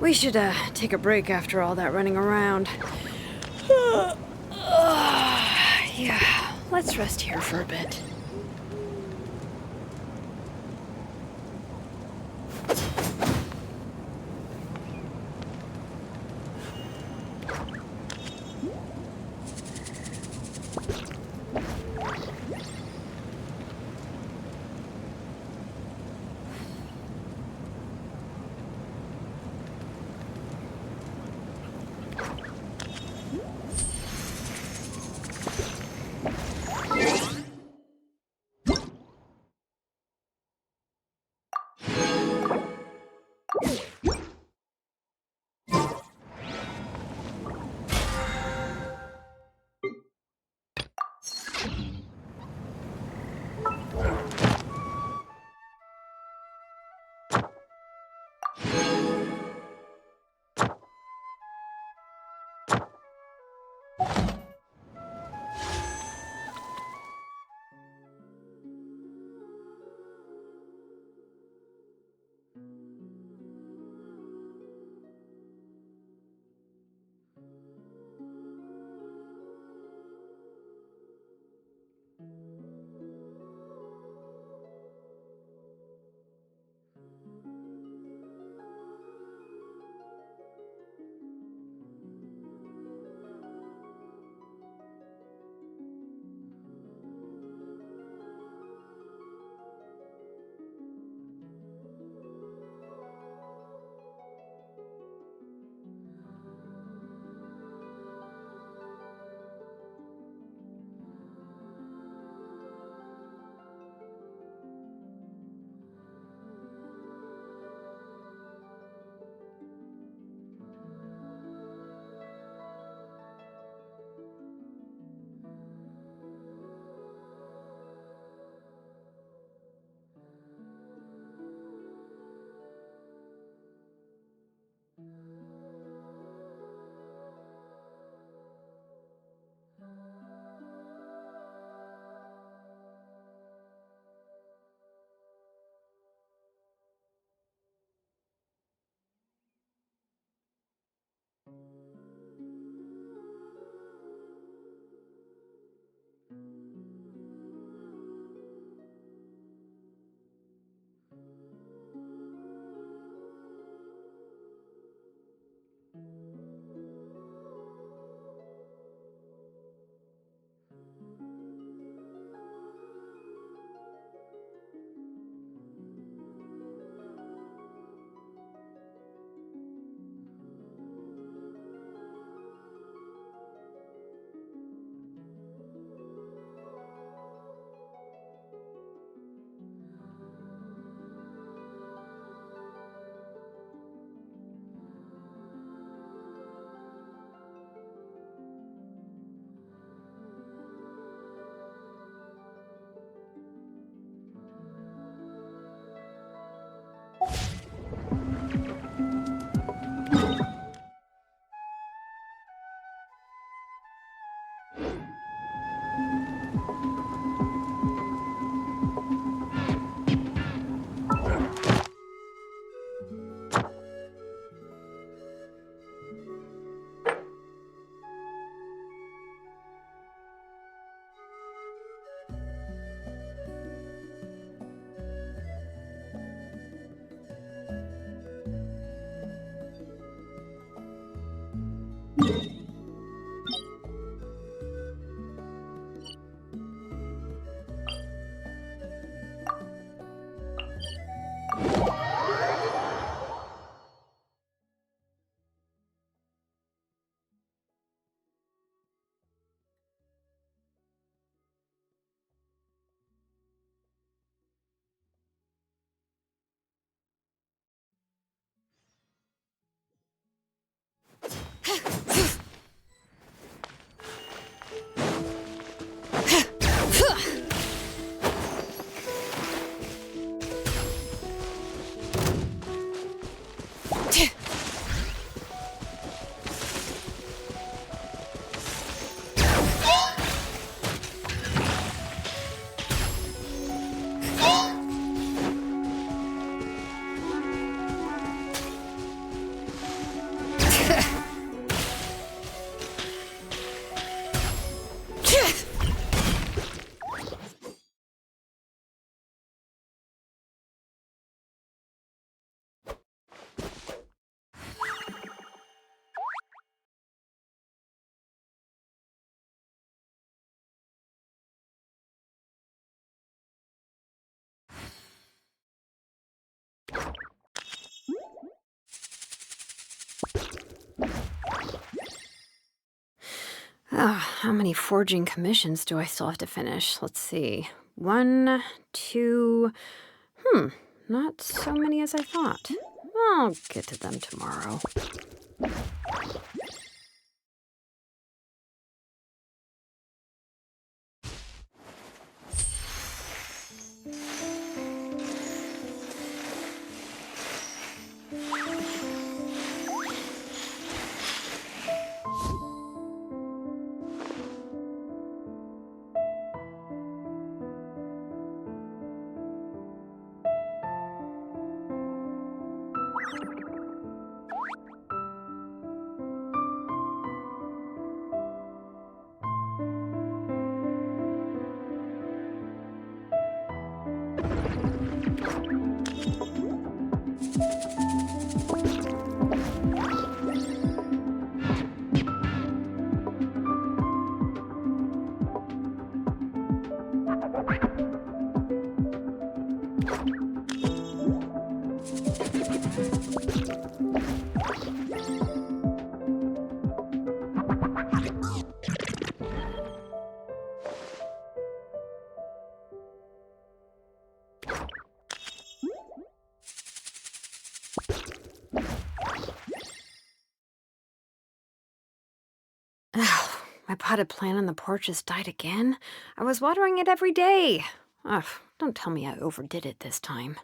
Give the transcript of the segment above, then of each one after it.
We should, take a break after all that running around. Yeah, let's rest here for a bit. How many forging commissions do I still have to finish? Let's see. 1, 2... not so many as I thought. I'll get to them tomorrow. My potted plant on the porch has died again. I was watering it every day. Ugh, don't tell me I overdid it this time.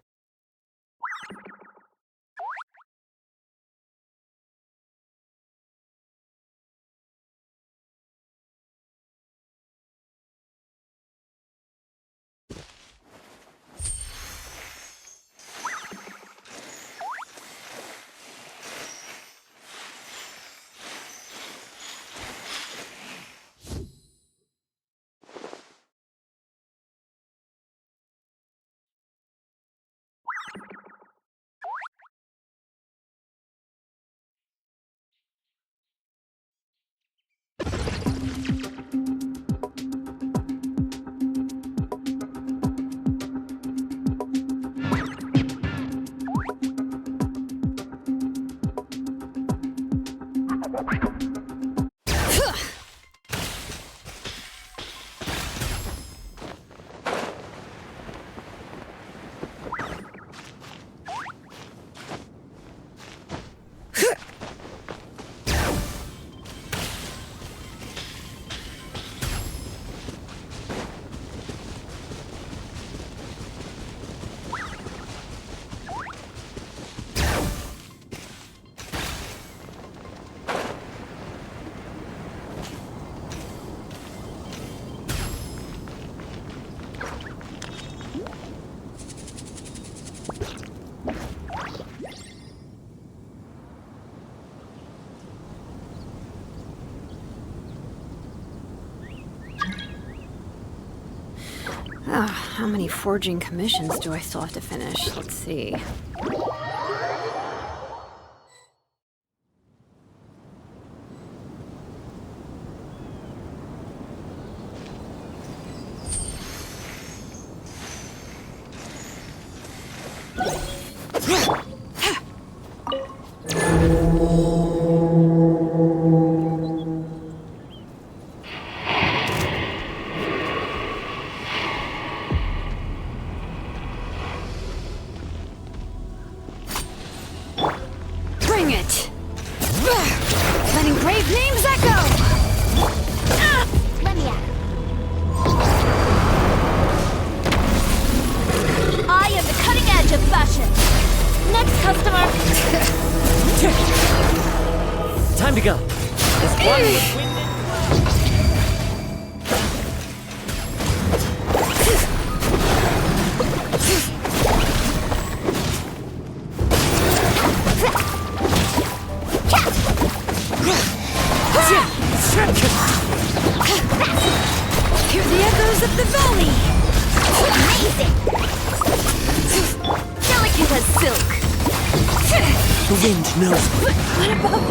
How many forging commissions do I still have to finish? Let's see. Time to go. This one with wind Hear the echoes of the valley! Amazing! Delicate as silk! The wind knows. What about...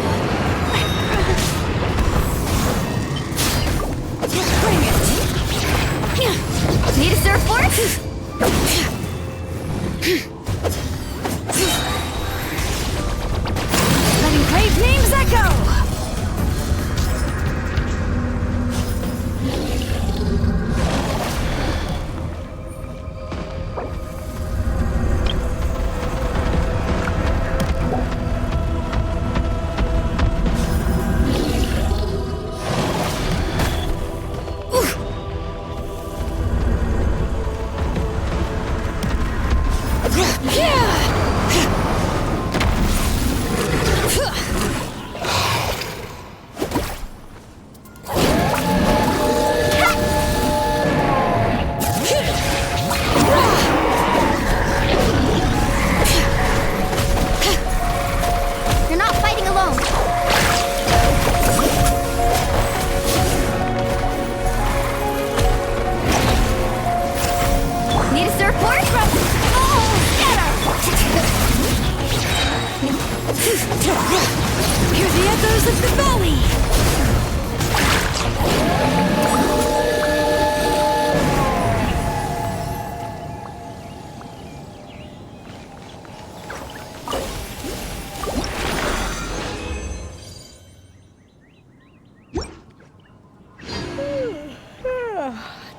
Bring it! Need a surfboard? Letting brave names echo! Hear the echoes of the valley!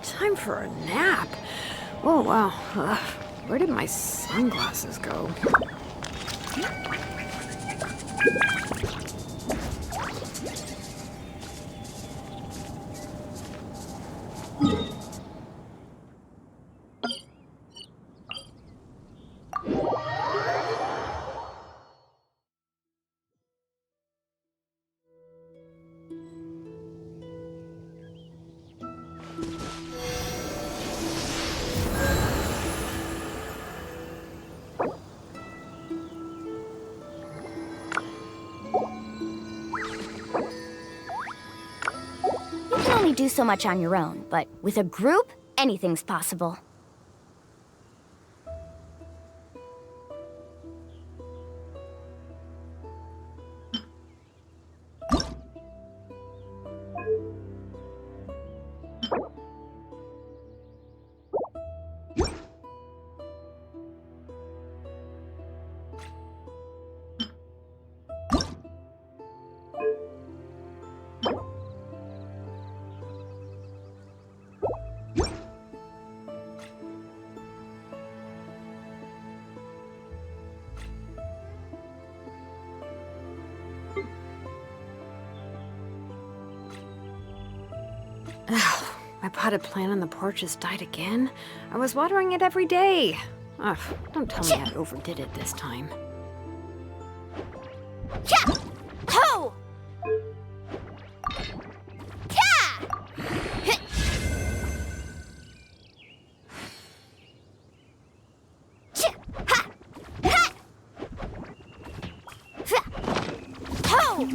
Time for a nap. Oh, wow. Where did my sunglasses go? You can only do so much on your own, but with a group, anything's possible. My potted plant on the porch has died again. I was watering it every day. Ugh, don't tell me I overdid it this time. Cha! Ho! Ka! Hit! Cha! Ha! Ha! Fa! Ho!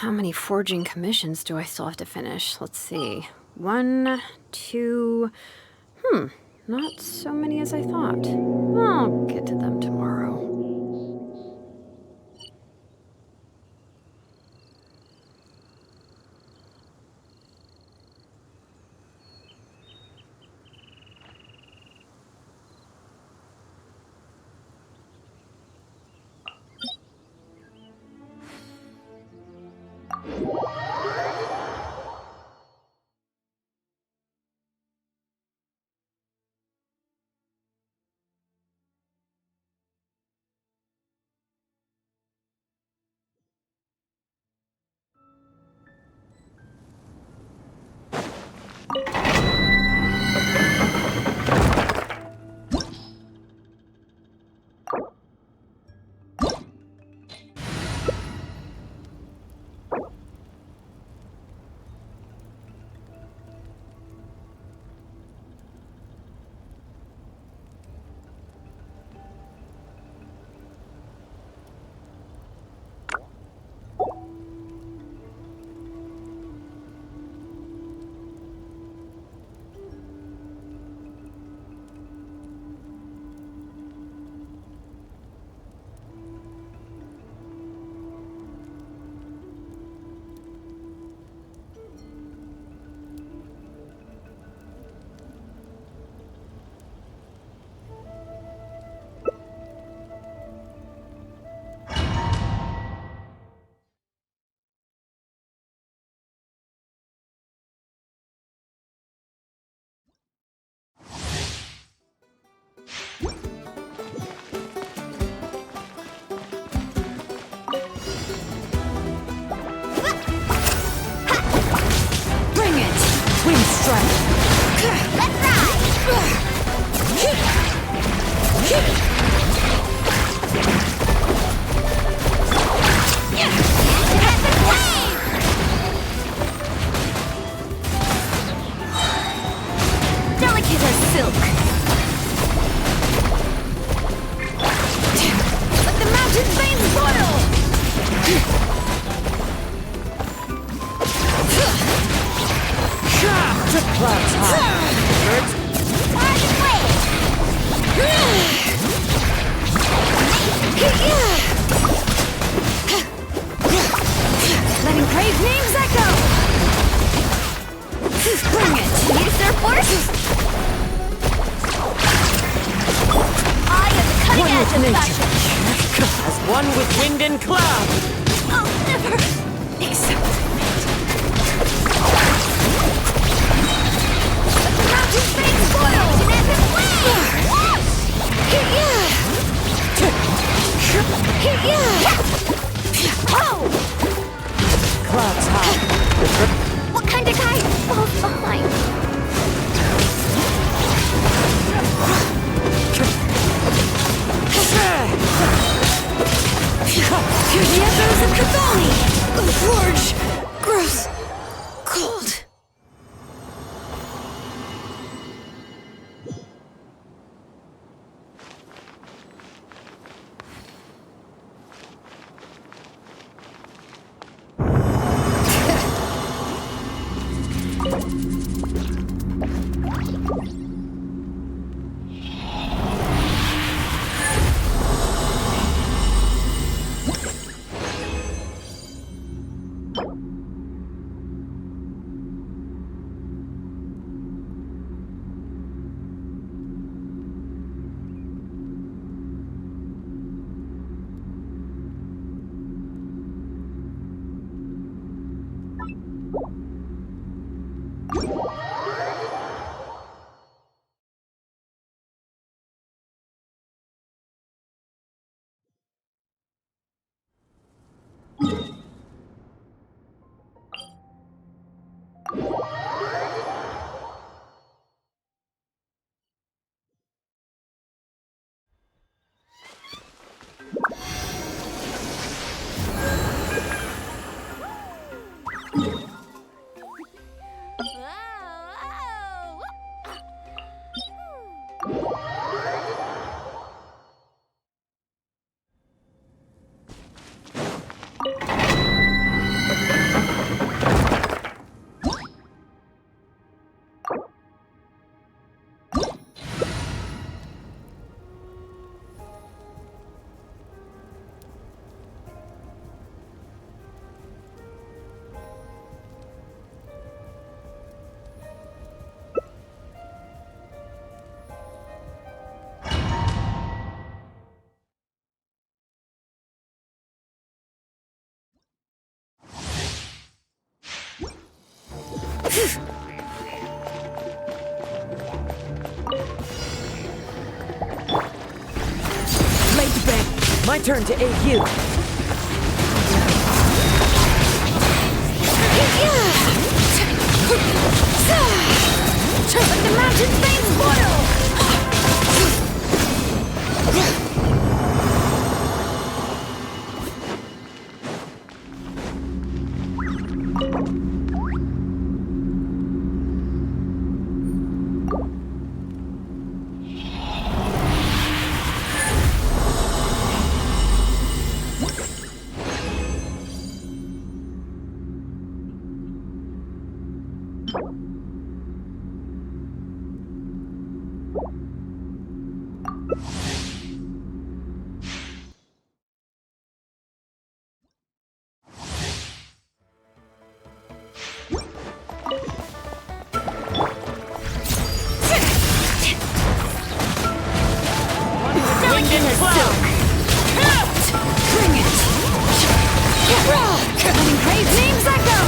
How many forging commissions do I still have to finish? Let's see. 1, 2... not so many as I thought. I'll get to them tomorrow. mountain's veins boil! To clouds high. Birds. Target wave! Letting Crave's names echo! Bring it! Use their force! I am the cutting One edge with of nature. fashion! As one with wind and cloud. I'll never accept it. Let the mountain's veins boil! Genetic wave! Oh! Clouds high. What kind of guy falls behind? The echoes of Cathali! Large, gross, cold. Late bank. My turn to aid you. Let the mountain's veins boil! Wind and cloud. Bring it! Letting Crave's names echo!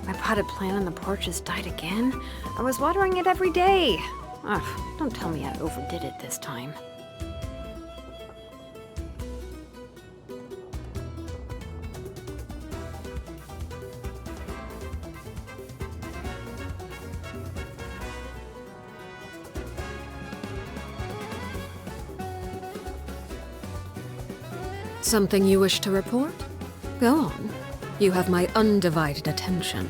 My potted plant on the porch has died again. I was watering it every day. Ugh, don't tell me I overdid it this time. Something you wish to report? Go on. You have my undivided attention.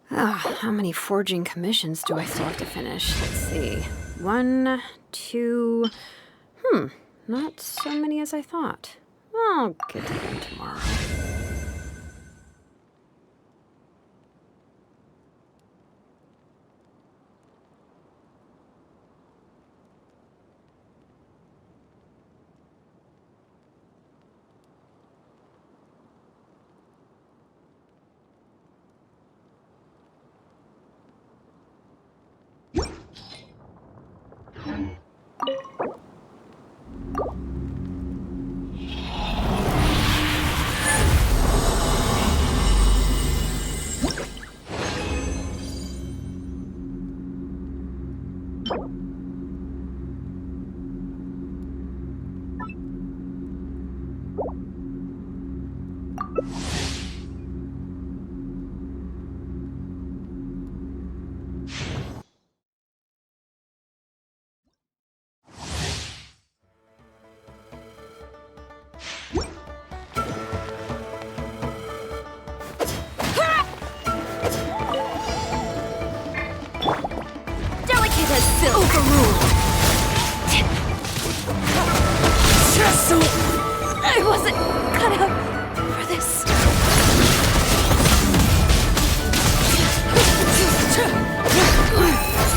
How many forging commissions do I still have to finish? Let's see. 1, 2... not so many as I thought. I'll get to them tomorrow. Delicate as silk. Overruled! I wasn't cut out for this.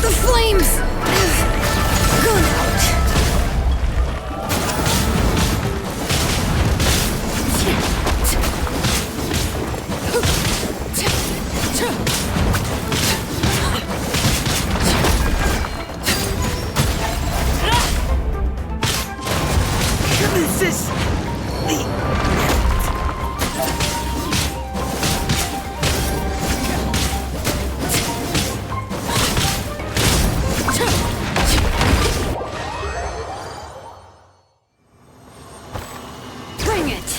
The flames have gone out. This is the bring it.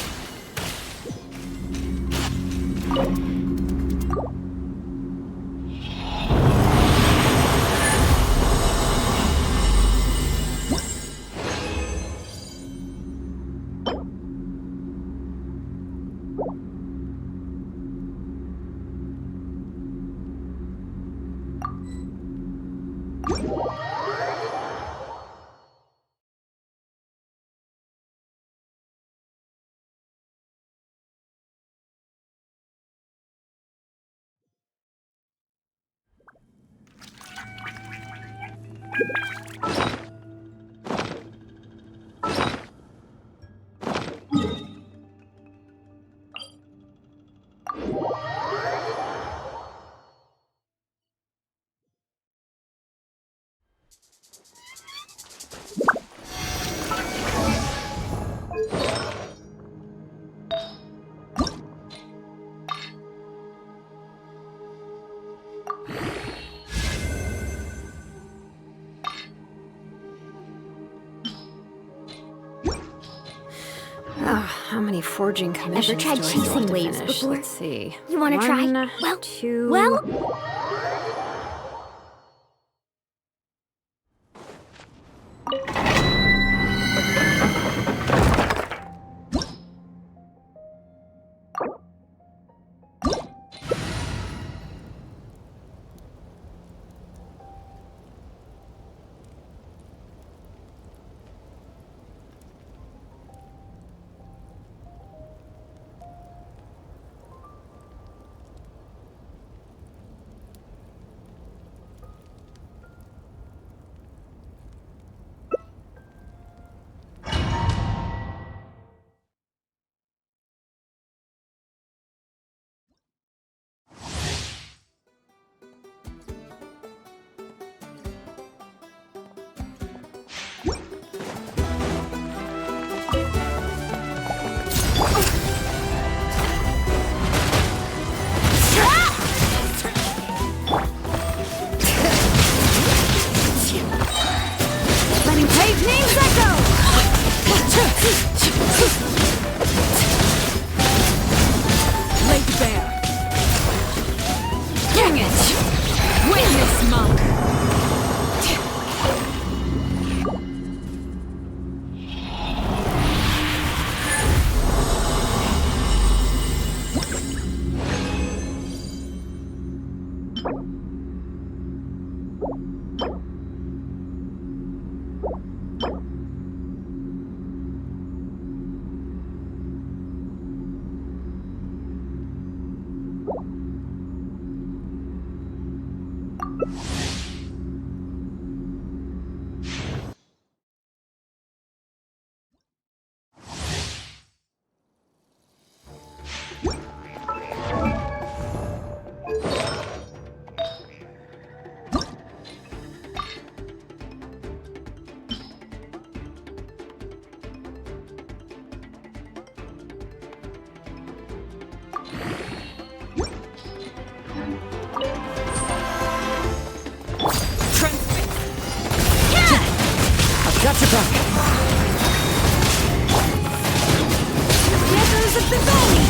How many forging commissions Ever tried do I still have chasing to waves finish? before? Let's see. You wanna try? 1, Well, 2... well. Got your back. There goes the belly!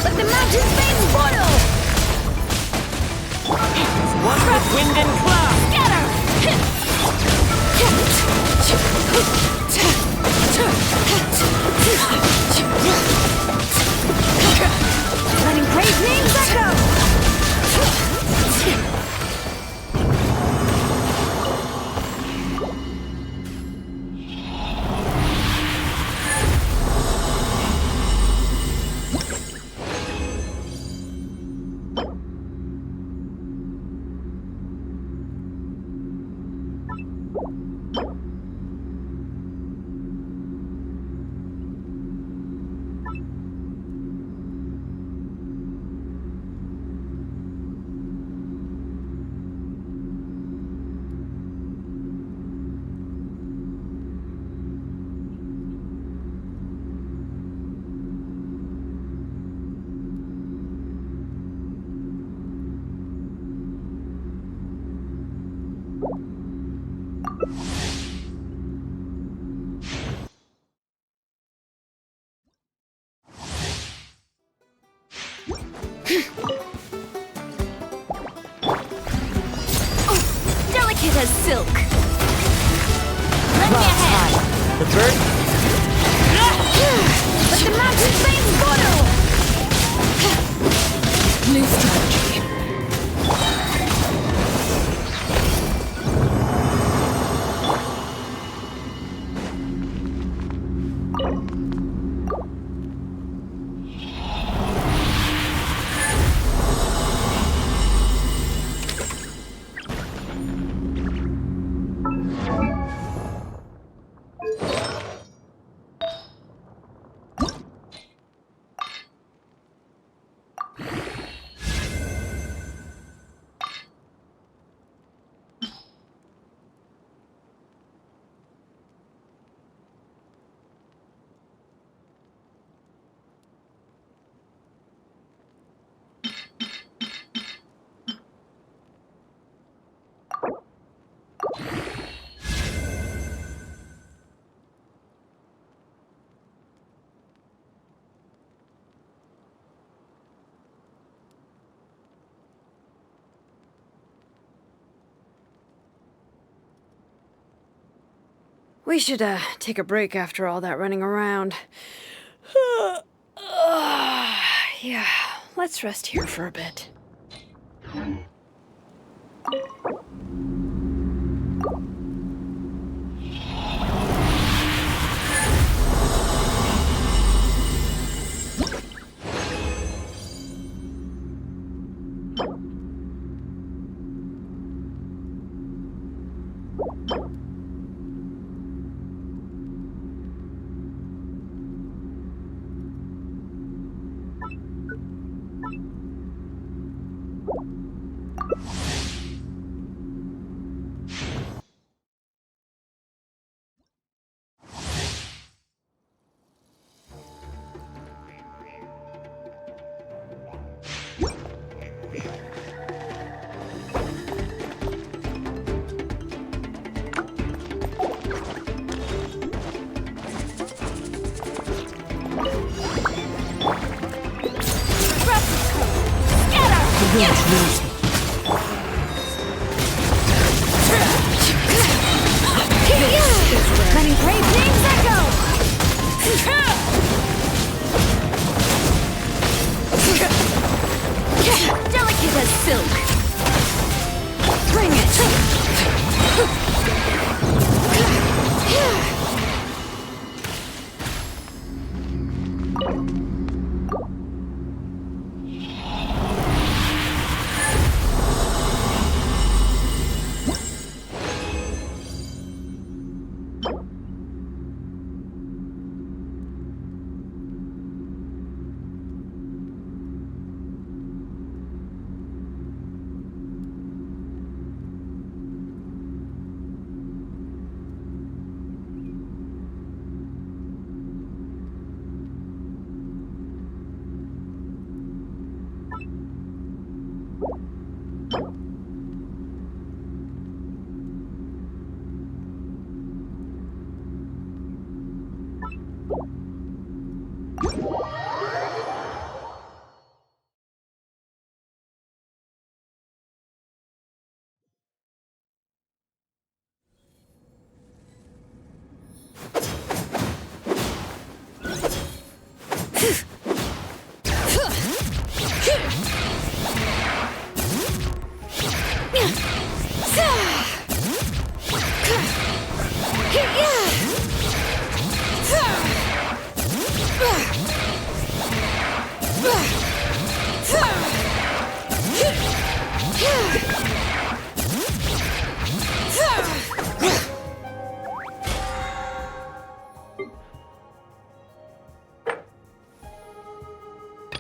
Let the mountains face portal! One with wind and cloud. Letting praise names echo! Delicate as silk. Let me ahead. The bird? Let the mountain flames boil. New strategy. We should, take a break after all that running around. Yeah, let's rest here for a bit. lose me. Letting great things echo! Delicate as silk! Bring it!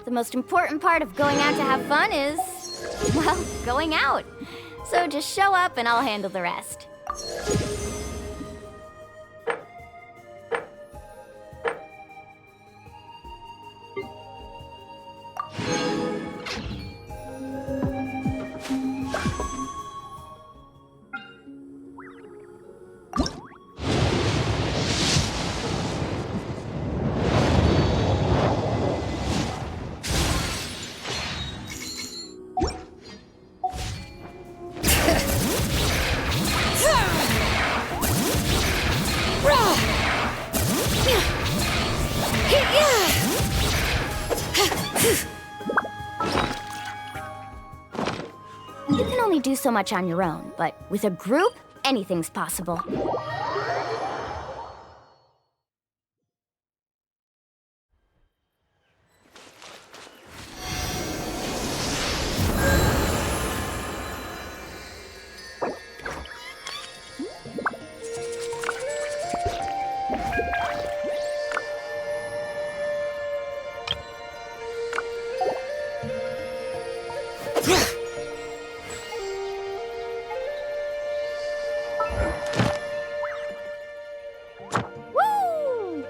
The most important part of going out to have fun is, well, going out. So just show up and I'll handle the rest. You can only do so much on your own, but with a group, anything's possible. Woo!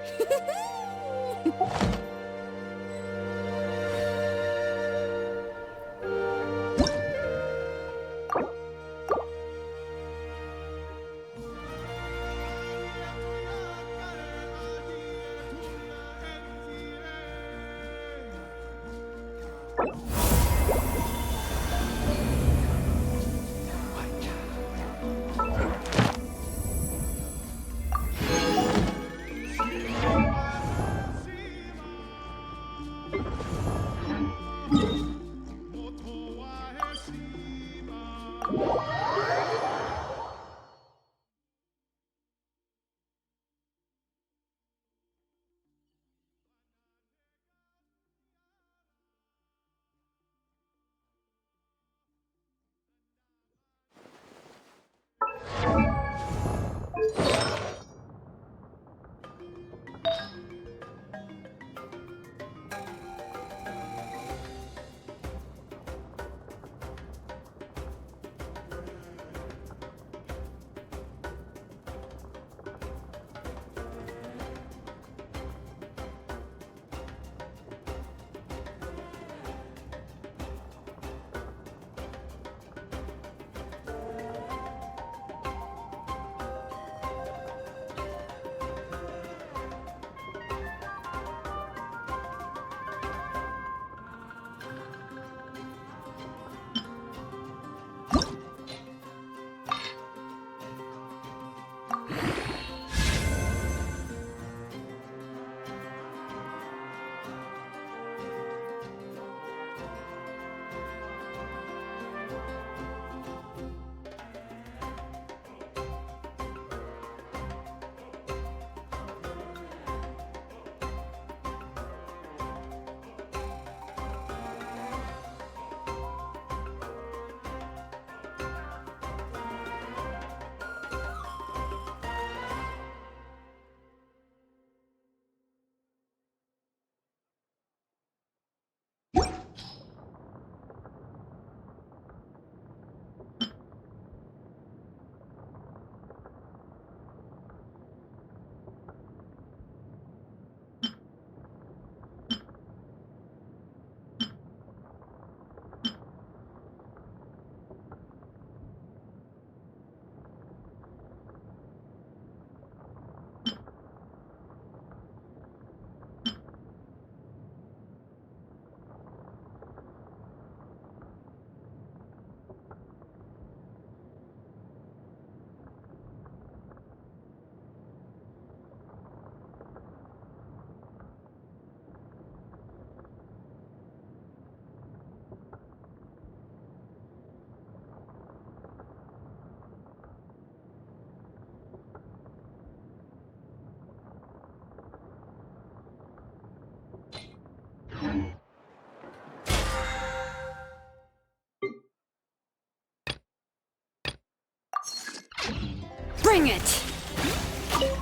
Bring it!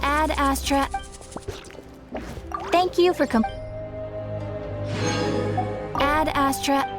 Ad Astra. Thank you for Ad Astra.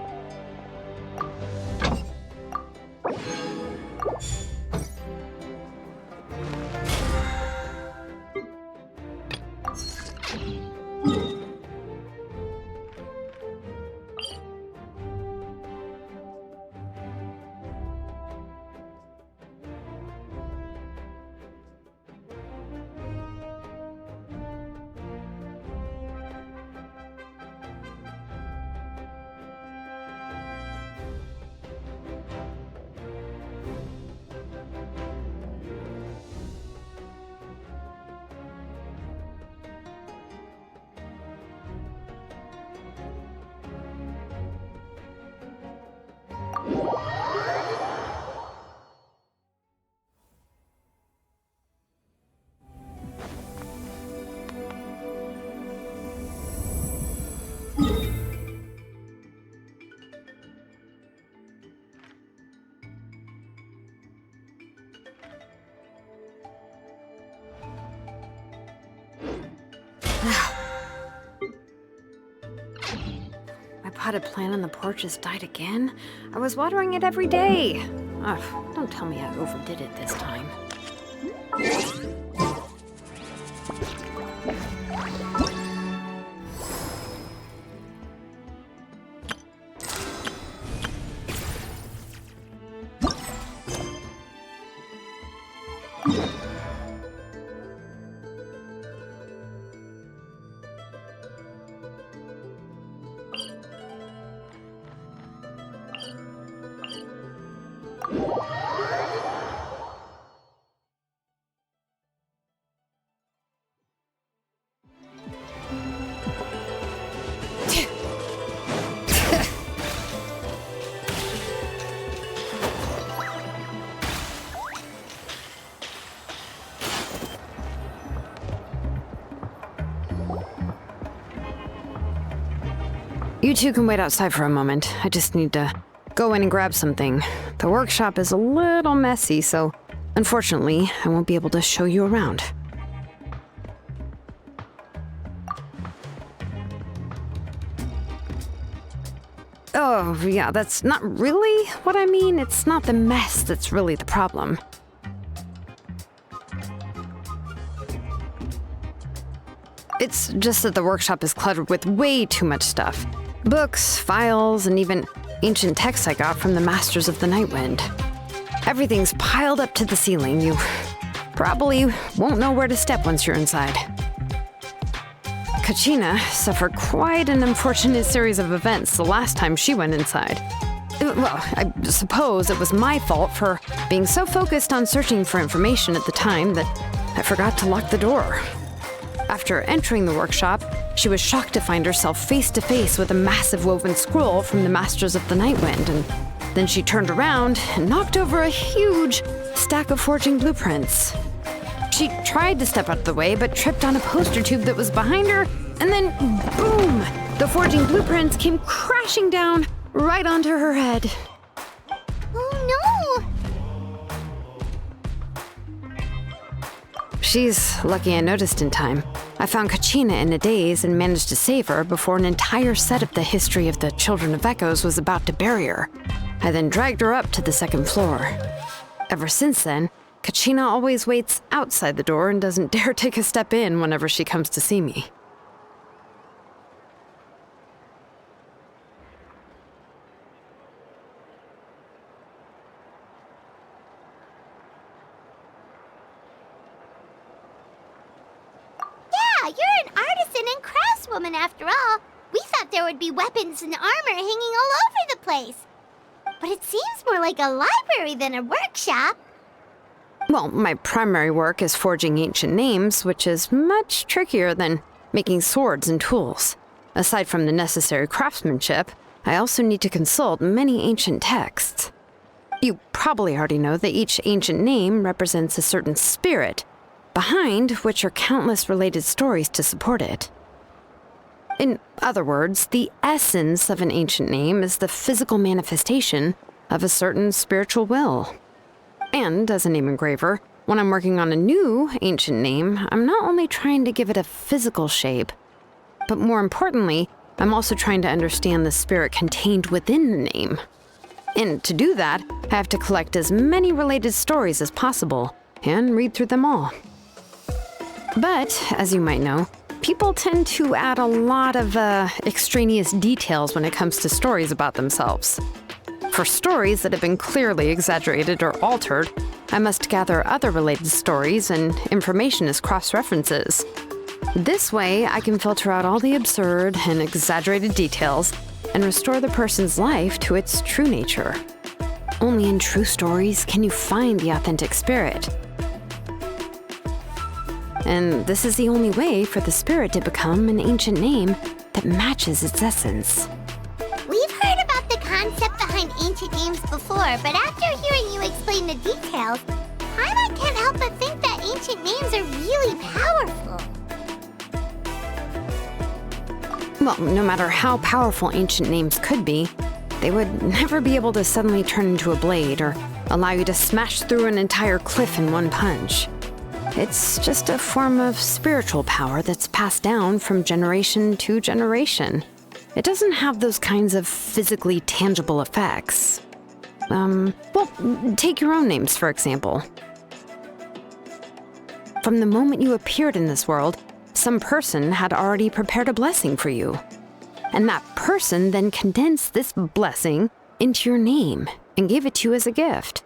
My potted plant on the porch has died again. I was watering it every day. Ugh, don't tell me I overdid it this time. You two can wait outside for a moment. I just need to go in and grab something. The workshop is a little messy, so unfortunately, I won't be able to show you around. Oh, yeah, that's not really what I mean. It's not the mess that's really the problem. It's just that the workshop is cluttered with way too much stuff. Books, files, and even ancient texts I got from the Masters of the Nightwind. Everything's piled up to the ceiling. You probably won't know where to step once you're inside. Kachina suffered quite an unfortunate series of events the last time she went inside. Well, I suppose it was my fault for being so focused on searching for information at the time that I forgot to lock the door. After entering the workshop, she was shocked to find herself face to face with a massive woven scroll from the Masters of the Nightwind, and then she turned around and knocked over a huge stack of forging blueprints. She tried to step out of the way, but tripped on a poster tube that was behind her, and then boom! The forging blueprints came crashing down right onto her head. Oh no! She's lucky I noticed in time. I found Kachina in a daze and managed to save her before an entire set of the history of the Children of Echoes was about to bury her. I then dragged her up to the second floor. Ever since then, Kachina always waits outside the door and doesn't dare take a step in whenever she comes to see me. Yeah, you're an artisan and craftswoman after all. We thought there would be weapons and armor hanging all over the place. But it seems more like a library than a workshop. Well, my primary work is forging ancient names, which is much trickier than making swords and tools. Aside from the necessary craftsmanship, I also need to consult many ancient texts. You probably already know that each ancient name represents a certain spirit, behind which are countless related stories to support it. In other words, the essence of an ancient name is the physical manifestation of a certain spiritual will. And as a name engraver, When I'm working on a new ancient name, I'm not only trying to give it a physical shape, but more importantly, I'm also trying to understand the spirit contained within the name. And to do that, I have to collect as many related stories as possible and read through them all. But, as you might know, people tend to add a lot of extraneous details when it comes to stories about themselves. For stories that have been clearly exaggerated or altered, I must gather other related stories and information as cross-references. This way, I can filter out all the absurd and exaggerated details and restore the person's life to its true nature. Only in true stories can you find the authentic spirit. And this is the only way for the spirit to become an ancient name that matches its essence. We've heard about the concept behind ancient names before, but after hearing you explain the details, Paimon can't help but think that ancient names are really powerful. Well, no matter how powerful ancient names could be, they would never be able to suddenly turn into a blade or allow you to smash through an entire cliff in one punch. It's just a form of spiritual power that's passed down from generation to generation. It doesn't have those kinds of physically tangible effects. Well, take your own names, for example. From the moment you appeared in this world, some person had already prepared a blessing for you. And that person then condensed this blessing into your name and gave it to you as a gift.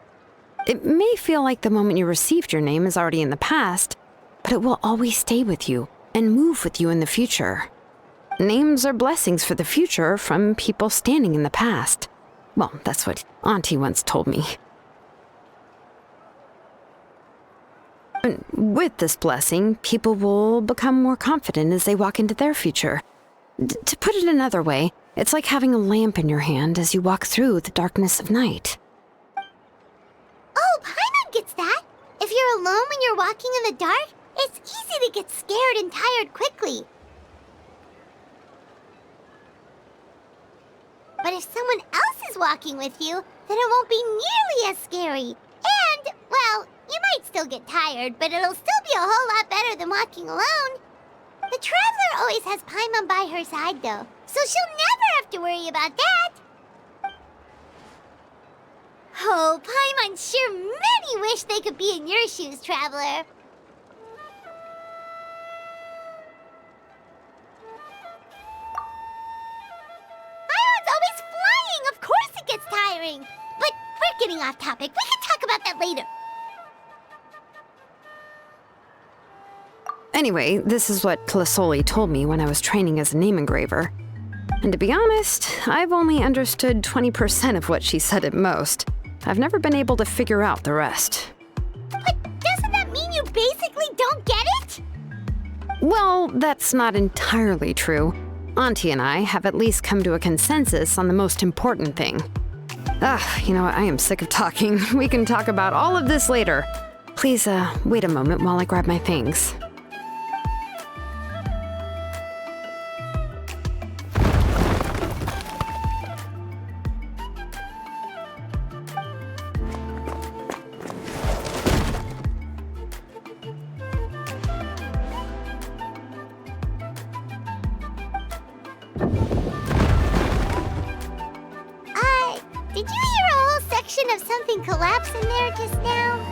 It may feel like the moment you received your name is already in the past, but it will always stay with you and move with you in the future. Names are blessings for the future from people standing in the past. Well, that's what Auntie once told me. And with this blessing, people will become more confident as they walk into their future. To put it another way, it's like having a lamp in your hand as you walk through the darkness of night. Oh, Paimon gets that. If you're alone when you're walking in the dark, it's easy to get scared and tired quickly. But if someone else is walking with you, then it won't be nearly as scary. And, well, you might still get tired, but it'll still be a whole lot better than walking alone. The Traveler always has Paimon by her side, though, so she'll never have to worry about that. Oh, Paimon sure many wish they could be in your shoes, Traveler. Paimon's always flying! Of course it gets tiring! But we're getting off topic. We can talk about that later. Anyway, this is what Plisoli told me when I was training as a name engraver. And to be honest, I've only understood 20% of what she said at most. I've never been able to figure out the rest. But doesn't that mean you basically don't get it? Well, that's not entirely true. Auntie and I have at least come to a consensus on the most important thing. You know what? I am sick of talking. We can talk about all of this later. Please, wait a moment while I grab my things. Did you hear a whole section of something collapse in there just now?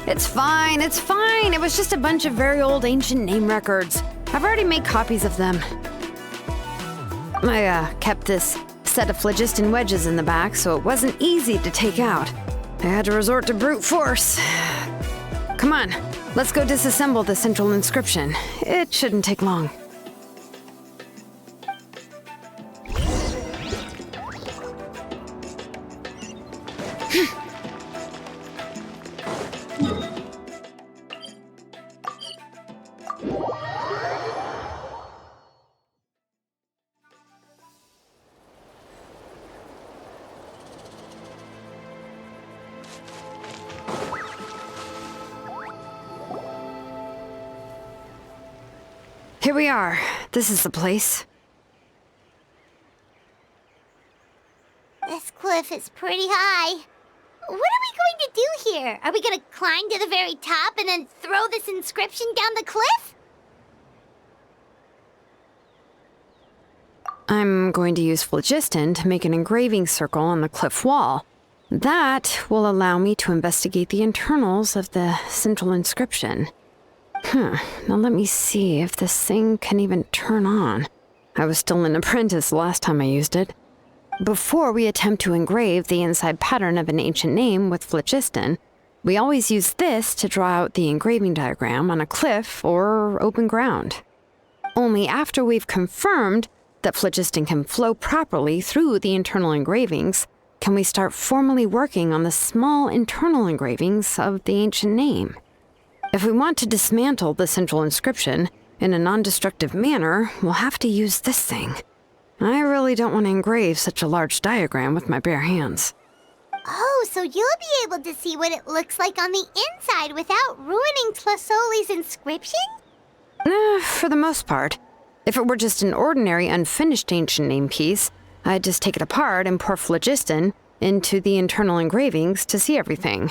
It's fine, it's fine. It was just a bunch of very old ancient name records. I've already made copies of them. I kept this set of phlogiston wedges in the back, so it wasn't easy to take out. I had to resort to brute force. Come on, let's go disassemble the central inscription. It shouldn't take long. Here we are. This is the place. This cliff is pretty high. What are we going to do here? Are we going to climb to the very top and then throw this inscription down the cliff? I'm going to use phlogiston to make an engraving circle on the cliff wall. That will allow me to investigate the internals of the central inscription. Now let me see if this thing can even turn on. I was still an apprentice the last time I used it. Before we attempt to engrave the inside pattern of an ancient name with phlogiston, we always use this to draw out the engraving diagram on a cliff or open ground. Only after we've confirmed that phlogiston can flow properly through the internal engravings can we start formally working on the small internal engravings of the ancient name. If we want to dismantle the central inscription in a non-destructive manner, we'll have to use this thing. I really don't want to engrave such a large diagram with my bare hands. Oh, so you'll be able to see what it looks like on the inside without ruining Tlasoli's inscription? For the most part. If it were just an ordinary unfinished ancient name piece, I'd just take it apart and pour phlogiston into the internal engravings to see everything.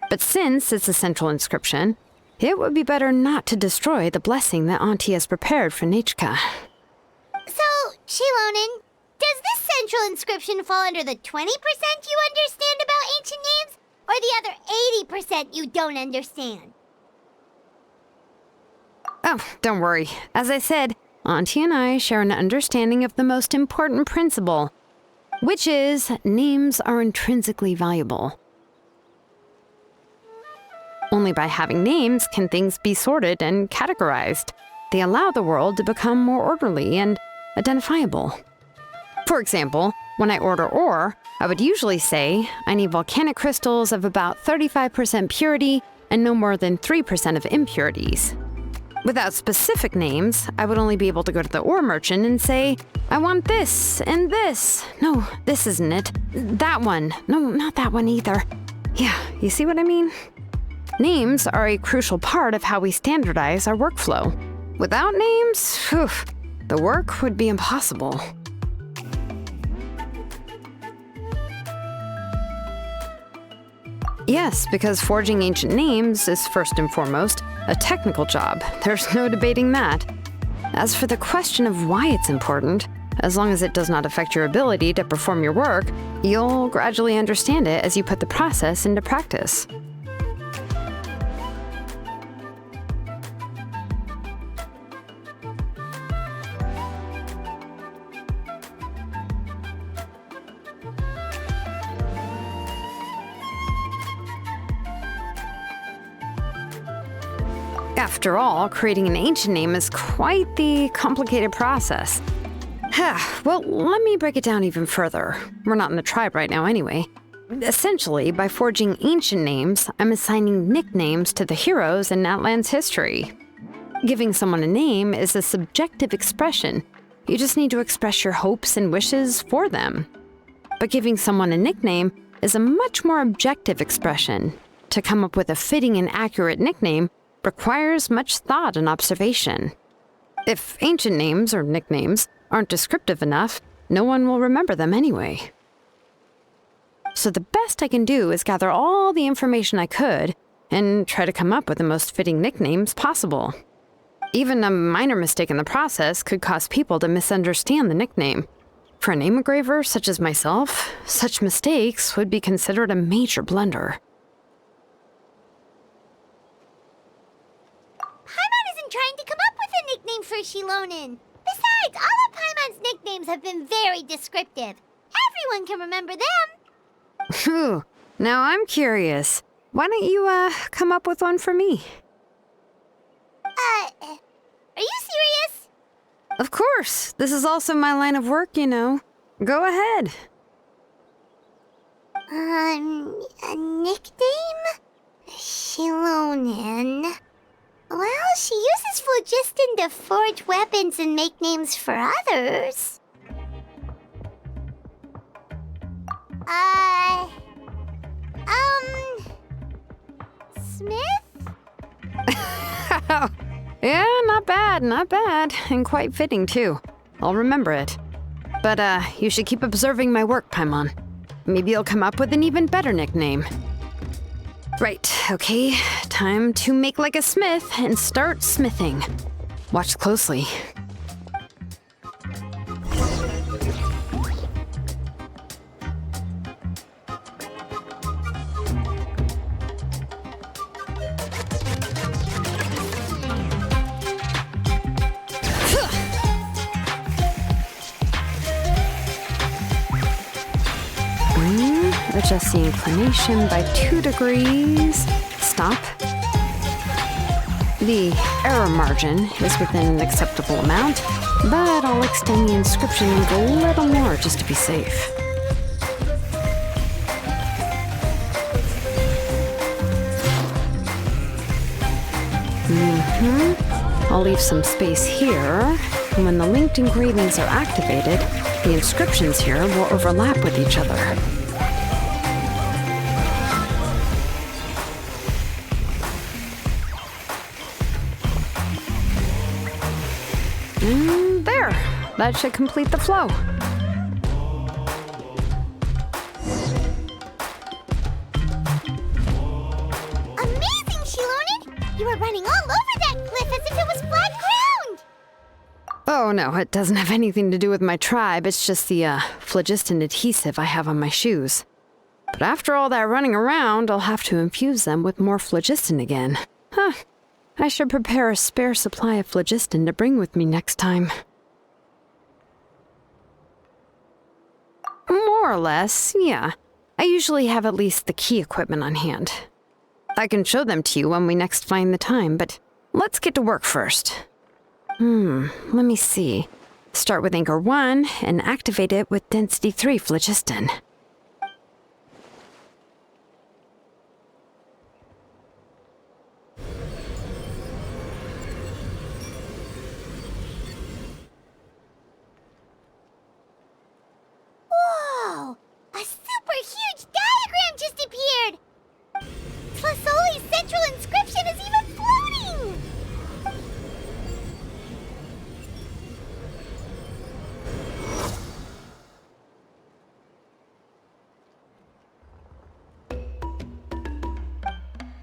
But since it's a central inscription, it would be better not to destroy the blessing that Auntie has prepared for Nechka. So, Xilonen, does this central inscription fall under the 20% you understand about ancient names, or the other 80% you don't understand? Oh, don't worry. As I said, Auntie and I share an understanding of the most important principle, which is names are intrinsically valuable. Only by having names can things be sorted and categorized. They allow the world to become more orderly and identifiable. For example, when I order ore, I would usually say I need volcanic crystals of about 35% purity and no more than 3% of impurities. Without specific names, I would only be able to go to the ore merchant and say, I want this and this. No, this isn't it. That one. No, not that one either. Yeah, you see what I mean? Names are a crucial part of how we standardize our workflow. Without names, the work would be impossible. Yes, because forging ancient names is first and foremost a technical job. There's no debating that. As for the question of why it's important, as long as it does not affect your ability to perform your work, you'll gradually understand it as you put the process into practice. After all, creating an ancient name is quite the complicated process. Well, let me break it down even further. We're not in the tribe right now anyway. Essentially, by forging ancient names, I'm assigning nicknames to the heroes in Natlan's history. Giving someone a name is a subjective expression. You just need to express your hopes and wishes for them. But giving someone a nickname is a much more objective expression. To come up with a fitting and accurate nickname requires much thought and observation. If ancient names or nicknames aren't descriptive enough, no one will remember them anyway. So the best I can do is gather all the information I could and try to come up with the most fitting nicknames possible. Even a minor mistake in the process could cause people to misunderstand the nickname. For a name engraver such as myself, such mistakes would be considered a major blunder. nickname for Xilonen. Besides, all of Paimon's nicknames have been very descriptive. Everyone can remember them. Phew. Now I'm curious. Why don't you, come up with one for me? Are you serious? Of course. This is also my line of work, you know. Go ahead. A nickname? Xilonen. Well, she uses phlogiston to forge weapons and make names for others. Smith? Yeah, not bad. And quite fitting, too. I'll remember it. But, you should keep observing my work, Paimon. Maybe you'll come up with an even better nickname. Right, okay. Time to make like a smith and start smithing. Watch closely. Adjust the inclination by 2 degrees. Stop. The error margin is within an acceptable amount, but I'll extend the inscription a little more just to be safe. I'll leave some space here, and when the linked engravings are activated, the inscriptions here will overlap with each other. There! That should complete the flow. Amazing, Xilonen! You were running all over that cliff as if it was flat ground! Oh no, it doesn't have anything to do with my tribe. It's just the, phlogiston adhesive I have on my shoes. But after all that running around, I'll have to infuse them with more phlogiston again. Huh. I should prepare a spare supply of phlogiston to bring with me next time. More or less, yeah. I usually have at least the key equipment on hand. I can show them to you when we next find the time, but let's get to work first. Let me see. Start with anchor 1 and activate it with density 3 phlogiston. Whoa! A super huge diagram just appeared! Flasoli's central inscription is even floating!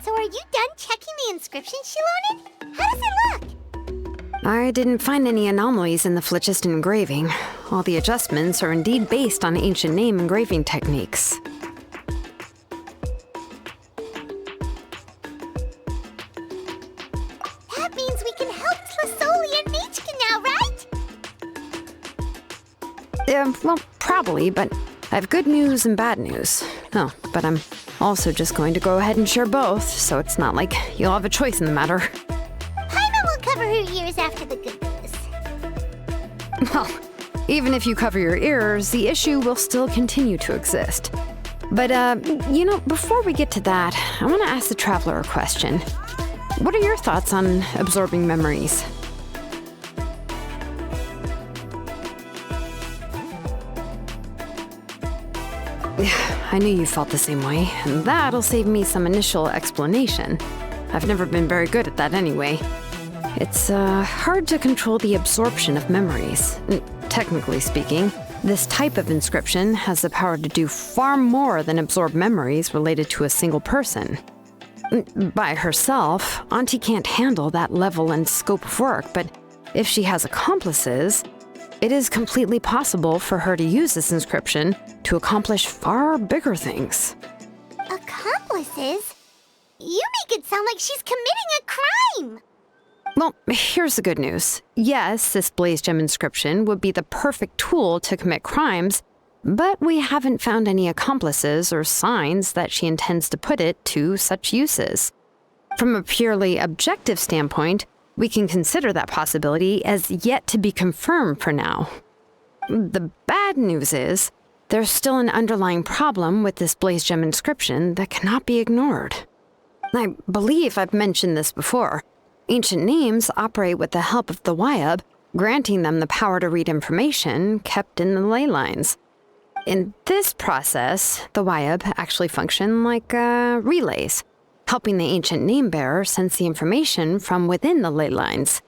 So are you done checking the inscription, Xilonen? How does it look? I didn't find any anomalies in the phlogiston engraving. All the adjustments are indeed based on ancient name engraving techniques. That means we can help Flasoli and Machka now, right? Well, probably, but I have good news and bad news. Oh, but I'm also just going to go ahead and share both, so it's not like you'll have a choice in the matter. Paimon will cover her ears after the good news. Well, even if you cover your ears, the issue will still continue to exist. But, before we get to that, I want to ask the traveler a question. What are your thoughts on absorbing memories? I knew you felt the same way, and that'll save me some initial explanation. I've never been very good at that anyway. It's hard to control the absorption of memories. Technically speaking, this type of inscription has the power to do far more than absorb memories related to a single person. By herself, Auntie can't handle that level and scope of work, but if she has accomplices, it is completely possible for her to use this inscription to accomplish far bigger things. Accomplices? You make it sound like she's committing a crime! Well, here's the good news. Yes, this blaze gem inscription would be the perfect tool to commit crimes, but we haven't found any accomplices or signs that she intends to put it to such uses. From a purely objective standpoint, we can consider that possibility as yet to be confirmed for now. The bad news is, there's still an underlying problem with this blaze gem inscription that cannot be ignored. I believe I've mentioned this before. Ancient names operate with the help of the Wyab, granting them the power to read information kept in the ley lines. In this process, the Wyab actually function like relays, helping the ancient name bearer sense the information from within the ley lines.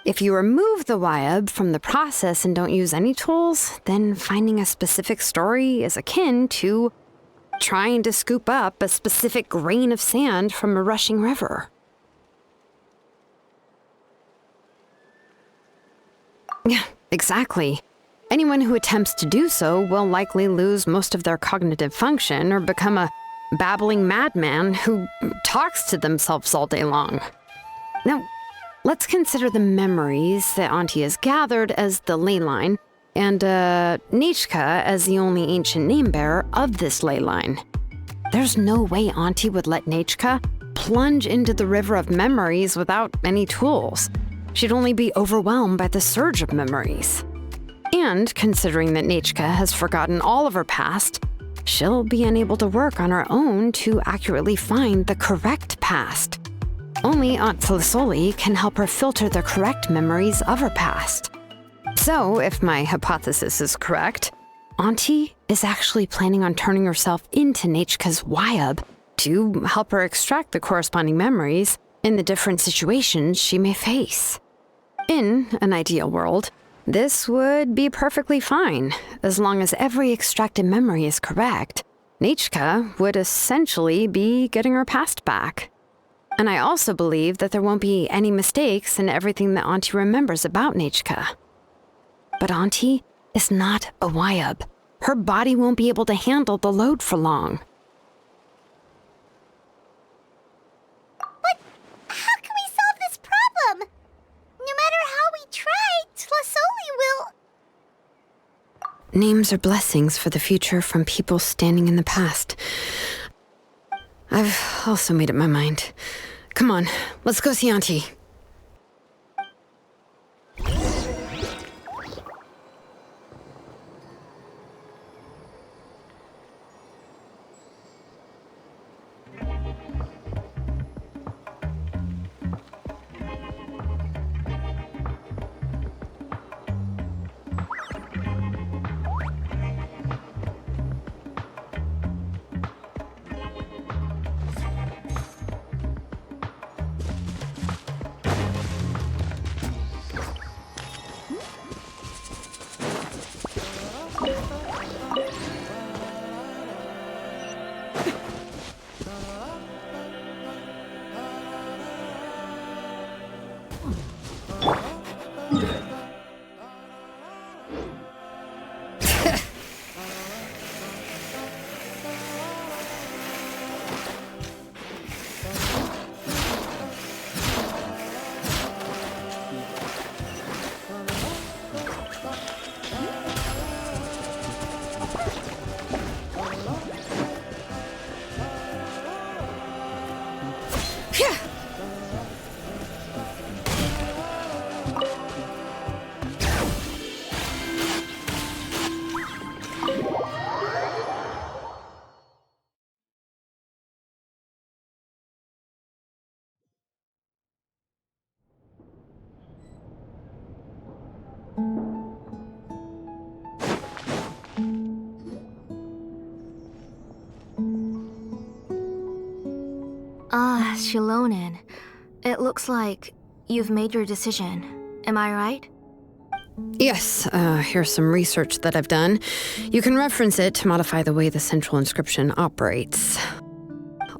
If you remove the Wyab from the process and don't use any tools, then finding a specific story is akin to trying to scoop up a specific grain of sand from a rushing river. Yeah, exactly. Anyone who attempts to do so will likely lose most of their cognitive function or become a babbling madman who talks to themselves all day long. Now, let's consider the memories that Auntie has gathered as the ley line, and Nechka as the only ancient name bearer of this ley line. There's no way Auntie would let Nechka plunge into the river of memories without any tools. She'd only be overwhelmed by the surge of memories. And considering that Nechka has forgotten all of her past, she'll be unable to work on her own to accurately find the correct past. Only Aunt Felisoli can help her filter the correct memories of her past. So, if my hypothesis is correct, Auntie is actually planning on turning herself into Nechka's Wyab to help her extract the corresponding memories in the different situations she may face. In an ideal world, this would be perfectly fine. As long as every extracted memory is correct, Nechka would essentially be getting her past back. And I also believe that there won't be any mistakes in everything that Auntie remembers about Nechka. But Auntie is not a Wyab. Her body won't be able to handle the load for long. But how can we solve this problem? No matter how we try, Tlasoli will... Names are blessings for the future from people standing in the past. I've also made up my mind. Come on, let's go see Auntie. Xilonen. It looks like you've made your decision. Am I right? Yes, here's some research that I've done. You can reference it to modify the way the central inscription operates.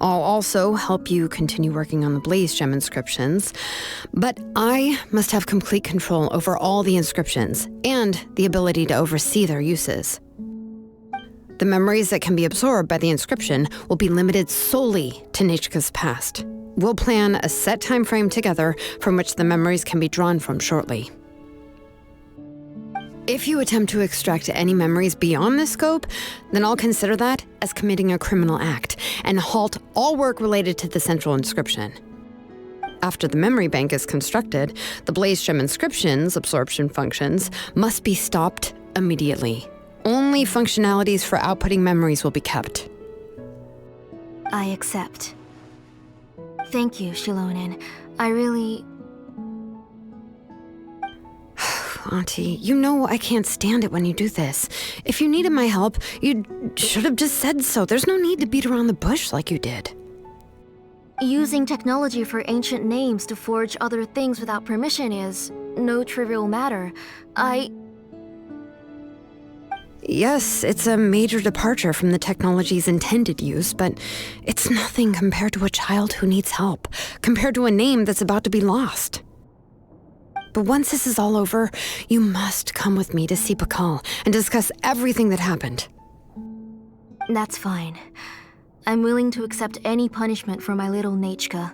I'll also help you continue working on the blaze gem inscriptions, but I must have complete control over all the inscriptions and the ability to oversee their uses. The memories that can be absorbed by the inscription will be limited solely to Nechka's past. We'll plan a set time frame together from which the memories can be drawn from shortly. If you attempt to extract any memories beyond this scope, then I'll consider that as committing a criminal act and halt all work related to the central inscription. After the memory bank is constructed, the blaze gem inscription's absorption functions must be stopped immediately. Only functionalities for outputting memories will be kept. I accept. Thank you, Xilonen. I really... Auntie, you know I can't stand it when you do this. If you needed my help, you should have just said so. There's no need to beat around the bush like you did. Using technology for ancient names to forge other things without permission is no trivial matter. Yes, it's a major departure from the technology's intended use, but it's nothing compared to a child who needs help, compared to a name that's about to be lost. But once this is all over, you must come with me to see Pakal and discuss everything that happened. That's fine. I'm willing to accept any punishment for my little Nechka.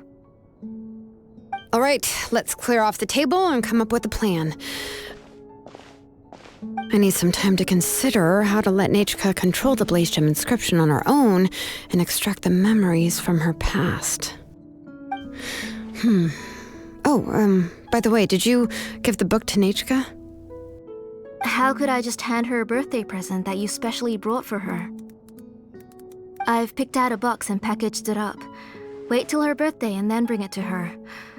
All right, let's clear off the table and come up with a plan. I need some time to consider how to let Nechka control the blaze gem inscription on her own and extract the memories from her past. By the way, did you give the book to Nechka? How could I just hand her a birthday present that you specially brought for her? I've picked out a box and packaged it up. Wait till her birthday and then bring it to her.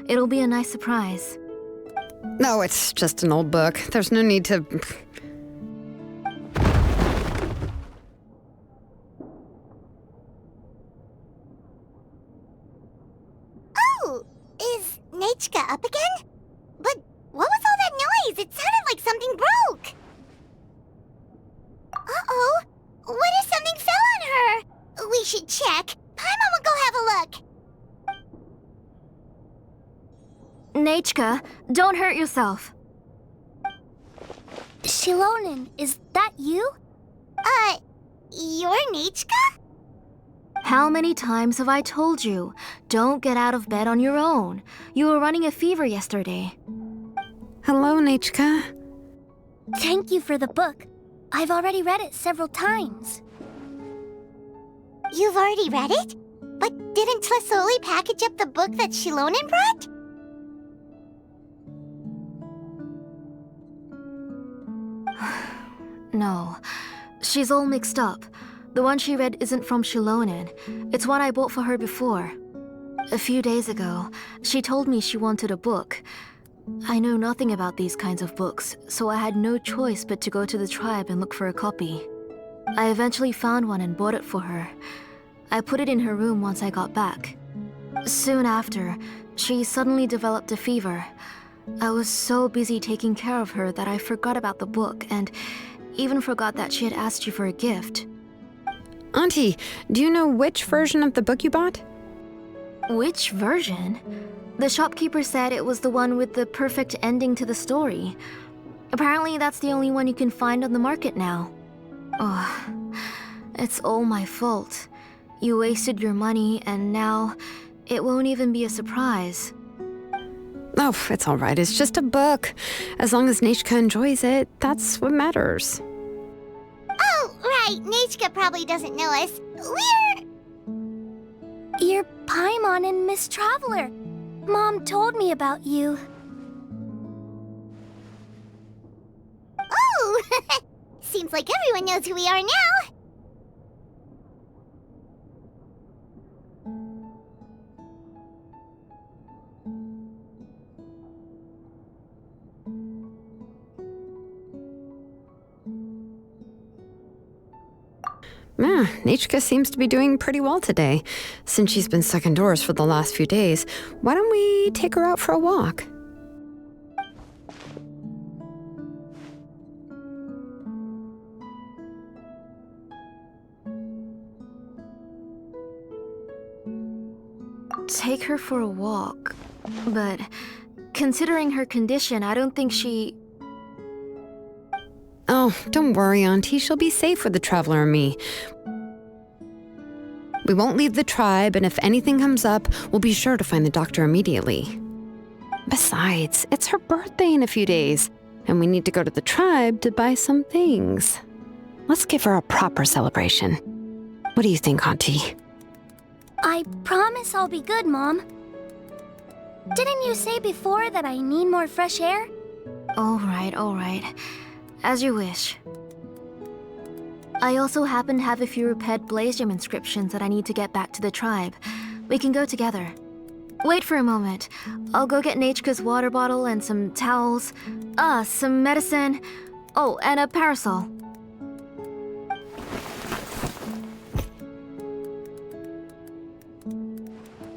It'll be a nice surprise. No, it's just an old book. There's no need to... Oh, is Nechka up again? But what was all that noise? It sounded like something broke. Uh-oh. What if something fell on her? We should check. Paimon will go have a look. Nechka, don't hurt yourself. Xilonen, is that you? You're Nechka? How many times have I told you? Don't get out of bed on your own. You were running a fever yesterday. Hello, Nechka. Thank you for the book. I've already read it several times. You've already read it? But didn't Tlesoli package up the book that Xilonen brought? No, she's all mixed up. The one she read isn't from Xilonen. It's one I bought for her before. A few days ago, she told me she wanted a book. I know nothing about these kinds of books, so I had no choice but to go to the tribe and look for a copy. I eventually found one and bought it for her. I put it in her room once I got back. Soon after, she suddenly developed a fever. I was so busy taking care of her that I forgot about the book and even forgot that she had asked you for a gift. Auntie, do you know which version of the book you bought? Which version? The shopkeeper said it was the one with the perfect ending to the story. Apparently that's the only one you can find on the market now. Oh, it's all my fault. You wasted your money and now it won't even be a surprise. Oh, it's all right. It's just a book. As long as Nechka enjoys it, that's what matters. Oh, right. Nechka probably doesn't know us. You're Paimon and Miss Traveler. Mom told me about you. Oh! Seems like everyone knows who we are now. Nechka seems to be doing pretty well today. Since she's been stuck indoors for the last few days, why don't we take her out for a walk? Take her for a walk. But considering her condition, I don't think she... Oh, don't worry, Auntie. She'll be safe with the Traveler and me. We won't leave the tribe, and if anything comes up, we'll be sure to find the doctor immediately. Besides, it's her birthday in a few days, and we need to go to the tribe to buy some things. Let's give her a proper celebration. What do you think, Auntie? I promise I'll be good, Mom. Didn't you say before that I need more fresh air? All right. As you wish. I also happen to have a few repaired blaze gem inscriptions that I need to get back to the tribe. We can go together. Wait for a moment. I'll go get Nachka's water bottle and some towels. Some medicine. Oh, and a parasol.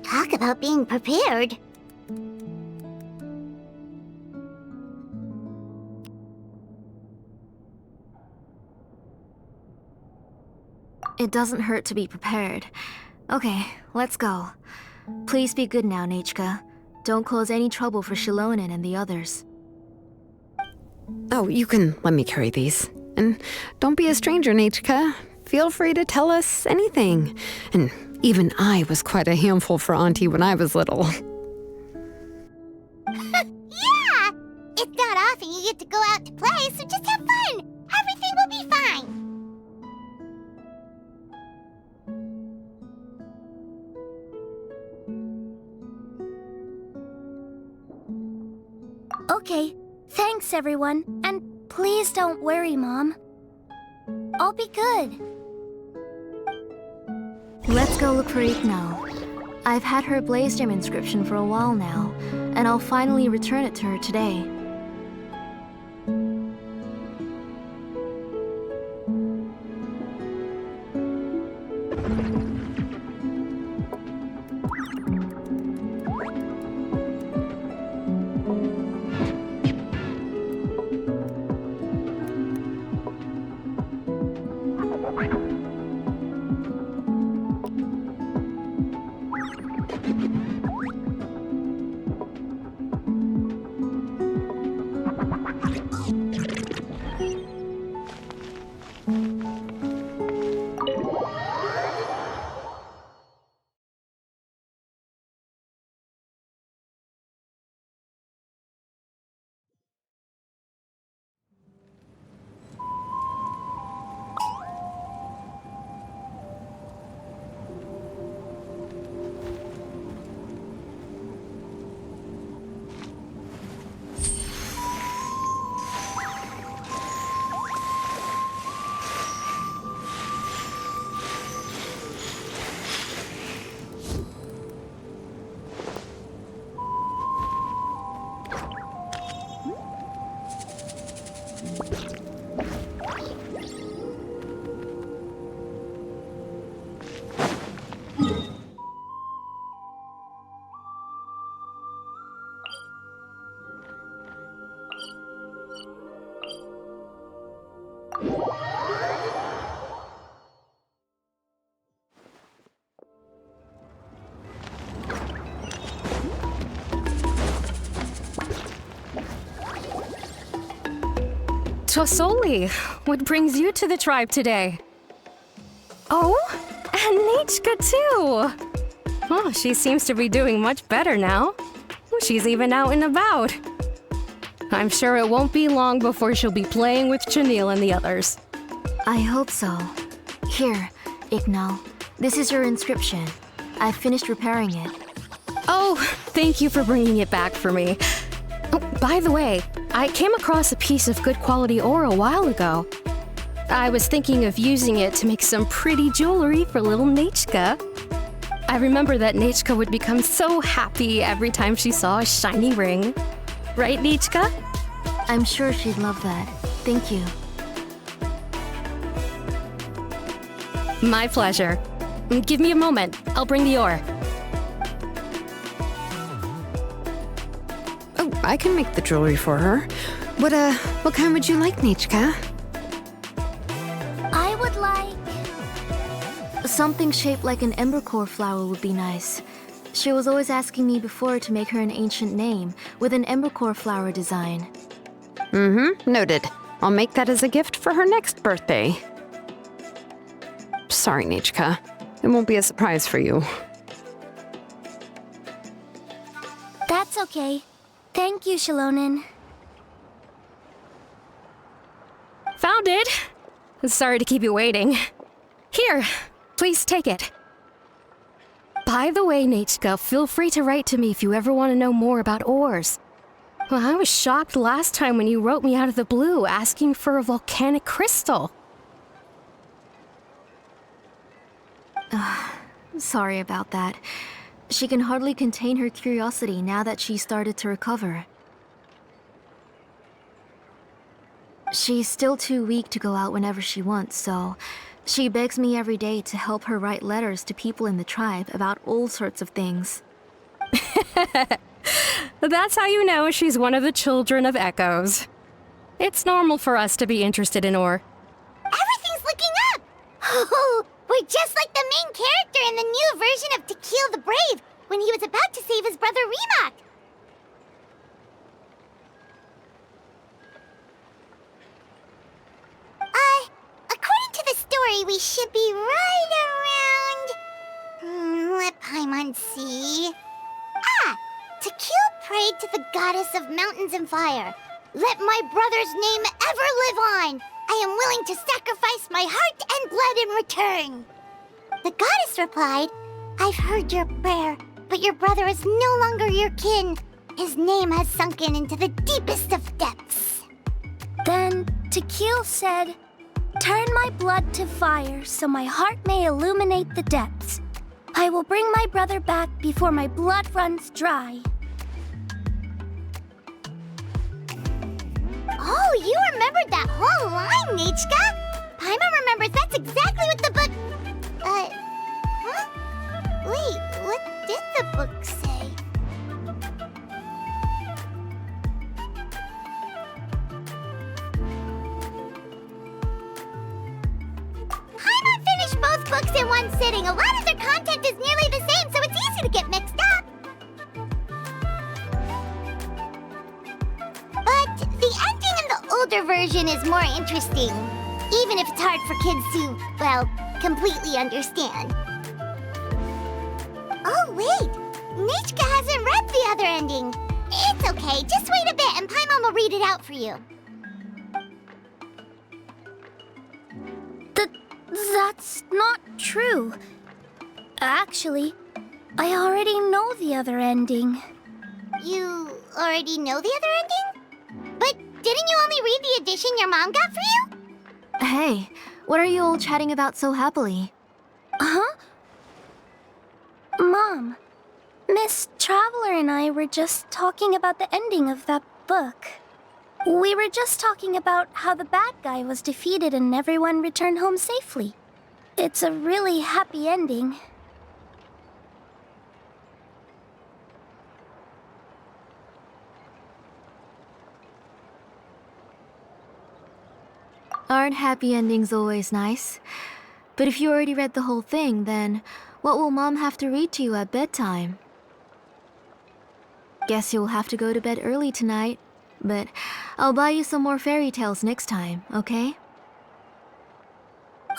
Talk about being prepared. It doesn't hurt to be prepared. Okay, let's go. Please be good now, Nachka. Don't cause any trouble for Xilonen and the others. Oh, you can let me carry these. And don't be a stranger, Nachka. Feel free to tell us anything. And even I was quite a handful for Auntie when I was little. Yeah! It's not often you get to go out to play, so just have fun. Everything will be fine. Okay, thanks everyone, and please don't worry, Mom. I'll be good. Let's go look for Igno. I've had her blaze gem inscription for a while now, and I'll finally return it to her today. Tosoli, what brings you to the tribe today? Oh, and Nichka too! Oh, she seems to be doing much better now. She's even out and about. I'm sure it won't be long before she'll be playing with Chanil and the others. I hope so. Here, Igno. This is your inscription. I've finished repairing it. Oh, thank you for bringing it back for me. Oh, by the way, I came across a piece of good quality ore a while ago. I was thinking of using it to make some pretty jewelry for little Nachka. I remember that Nachka would become so happy every time she saw a shiny ring. Right, Nachka? I'm sure she'd love that. Thank you. My pleasure. Give me a moment. I'll bring the ore. Oh, I can make the jewelry for her. What kind would you like, Nachka? I would like... Something shaped like an embercore flower would be nice. She was always asking me before to make her an ancient name with an embercore flower design. Noted. I'll make that as a gift for her next birthday. Sorry, Nachka. It won't be a surprise for you. That's okay. Thank you, Xilonen. Found it! Sorry to keep you waiting. Here, please take it. By the way, Nechka, feel free to write to me if you ever want to know more about ores. Well, I was shocked last time when you wrote me out of the blue asking for a volcanic crystal. Sorry about that. She can hardly contain her curiosity now that she started to recover. She's still too weak to go out whenever she wants, so she begs me every day to help her write letters to people in the tribe about all sorts of things. That's how you know she's one of the children of Echoes. It's normal for us to be interested in ore. Everything's looking up! Oh, we're just like the main character in the new version of To Kill the Brave, when he was about to save his brother Remak. According to the story, we should be right around... let Paimon see... To kill prayed to the goddess of mountains and fire. Let my brother's name ever live on. I am willing to sacrifice my heart and blood in return. The goddess replied, I've heard your prayer, but your brother is no longer your kin. His name has sunken into the deepest of depths. Then Tequil said, turn my blood to fire so my heart may illuminate the depths. I will bring my brother back before my blood runs dry. Oh, you remembered that whole line, Nechka! Paimon remembers that's exactly what the book... Huh? Wait, what did the book say? Paimon finished both books in one sitting. A lot of their content is nearly the same, so it's easy to get mixed up. But the ending in the older version is more interesting, even if it's hard for kids to, well, completely understand. Oh, wait! Nechka hasn't read the other ending. It's okay, just wait a bit and Paimon will read it out for you. That's not true. Actually, I already know the other ending. You already know the other ending? But didn't you only read the edition your mom got for you? Hey, what are you all chatting about so happily? Huh? Mom, Miss Traveler and I were just talking about the ending of that book. We were just talking about how the bad guy was defeated and everyone returned home safely. It's a really happy ending. Aren't happy endings always nice? But if you already read the whole thing, then what will Mom have to read to you at bedtime? Guess you'll have to go to bed early tonight, but I'll buy you some more fairy tales next time, okay?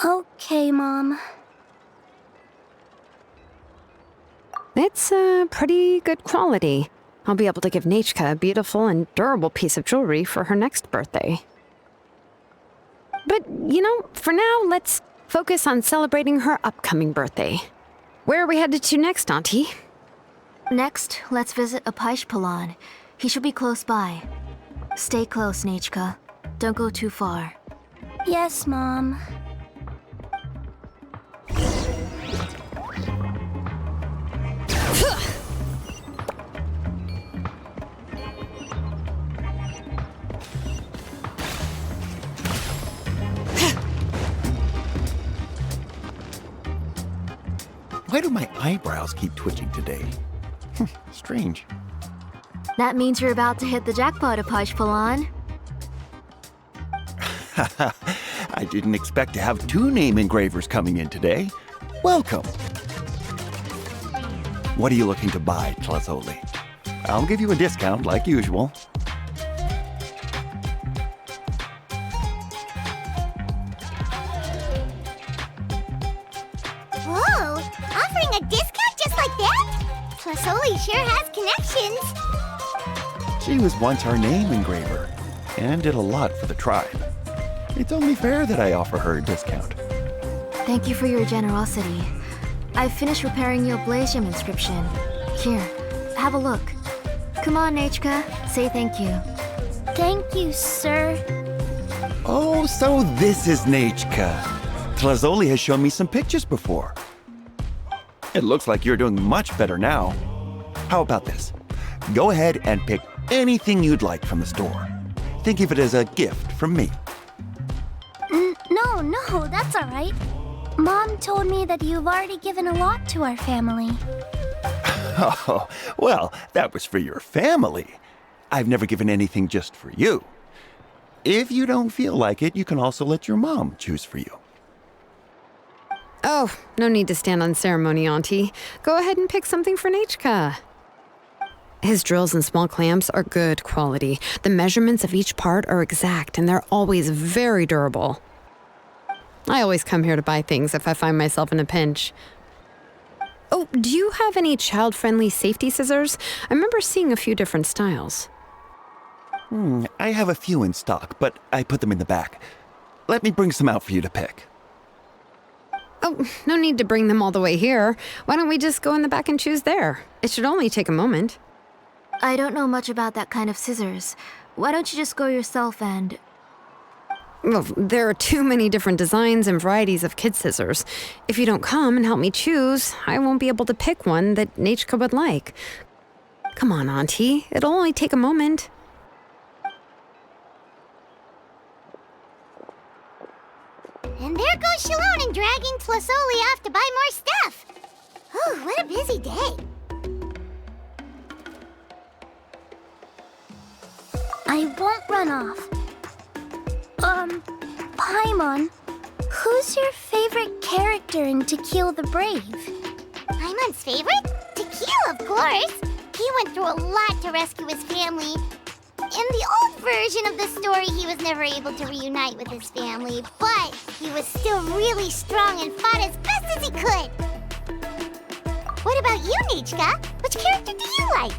Okay, Mom. It's pretty good quality. I'll be able to give Nechka a beautiful and durable piece of jewelry for her next birthday. But, you know, for now, let's focus on celebrating her upcoming birthday. Where are we headed to next, Auntie? Next, let's visit Apaish. He should be close by. Stay close, Nechka. Don't go too far. Yes, Mom. Why do my eyebrows keep twitching today? Strange. That means you're about to hit the jackpot, Apaish. I didn't expect to have 2 name engravers coming in today. Welcome. What are you looking to buy, Tlazoli? I'll give you a discount like usual. Whoa! Tlasoli sure has connections. She was once our name engraver and did a lot for the tribe. It's only fair that I offer her a discount. Thank you for your generosity. I've finished repairing your Blasium inscription. Here, have a look. Come on, Nechka, say thank you. Thank you, sir. Oh, so this is Nechka. Tlasoli has shown me some pictures before. It looks like you're doing much better now. How about this? Go ahead and pick anything you'd like from the store. Think of it as a gift from me. No, that's all right. Mom told me that you've already given a lot to our family. Oh, well, that was for your family. I've never given anything just for you. If you don't feel like it, you can also let your mom choose for you. Oh, no need to stand on ceremony, Auntie. Go ahead and pick something for Nechka. His drills and small clamps are good quality. The measurements of each part are exact, and they're always very durable. I always come here to buy things if I find myself in a pinch. Oh, do you have any child-friendly safety scissors? I remember seeing a few different styles. I have a few in stock, but I put them in the back. Let me bring some out for you to pick. Oh, no need to bring them all the way here. Why don't we just go in the back and choose there? It should only take a moment. I don't know much about that kind of scissors. Why don't you just go yourself and... Well, there are too many different designs and varieties of kid scissors. If you don't come and help me choose, I won't be able to pick one that Nechka would like. Come on, Auntie. It'll only take a moment. And there goes Xilonen dragging Tlasoli off to buy more stuff. Oh, what a busy day. I won't run off. Paimon, who's your favorite character in To Kill the Brave? Paimon's favorite? To Kill, of course. He went through a lot to rescue his family. In the old version of the story, he was never able to reunite with his family, but he was still really strong and fought as best as he could. What about you, Nechka? Which character do you like?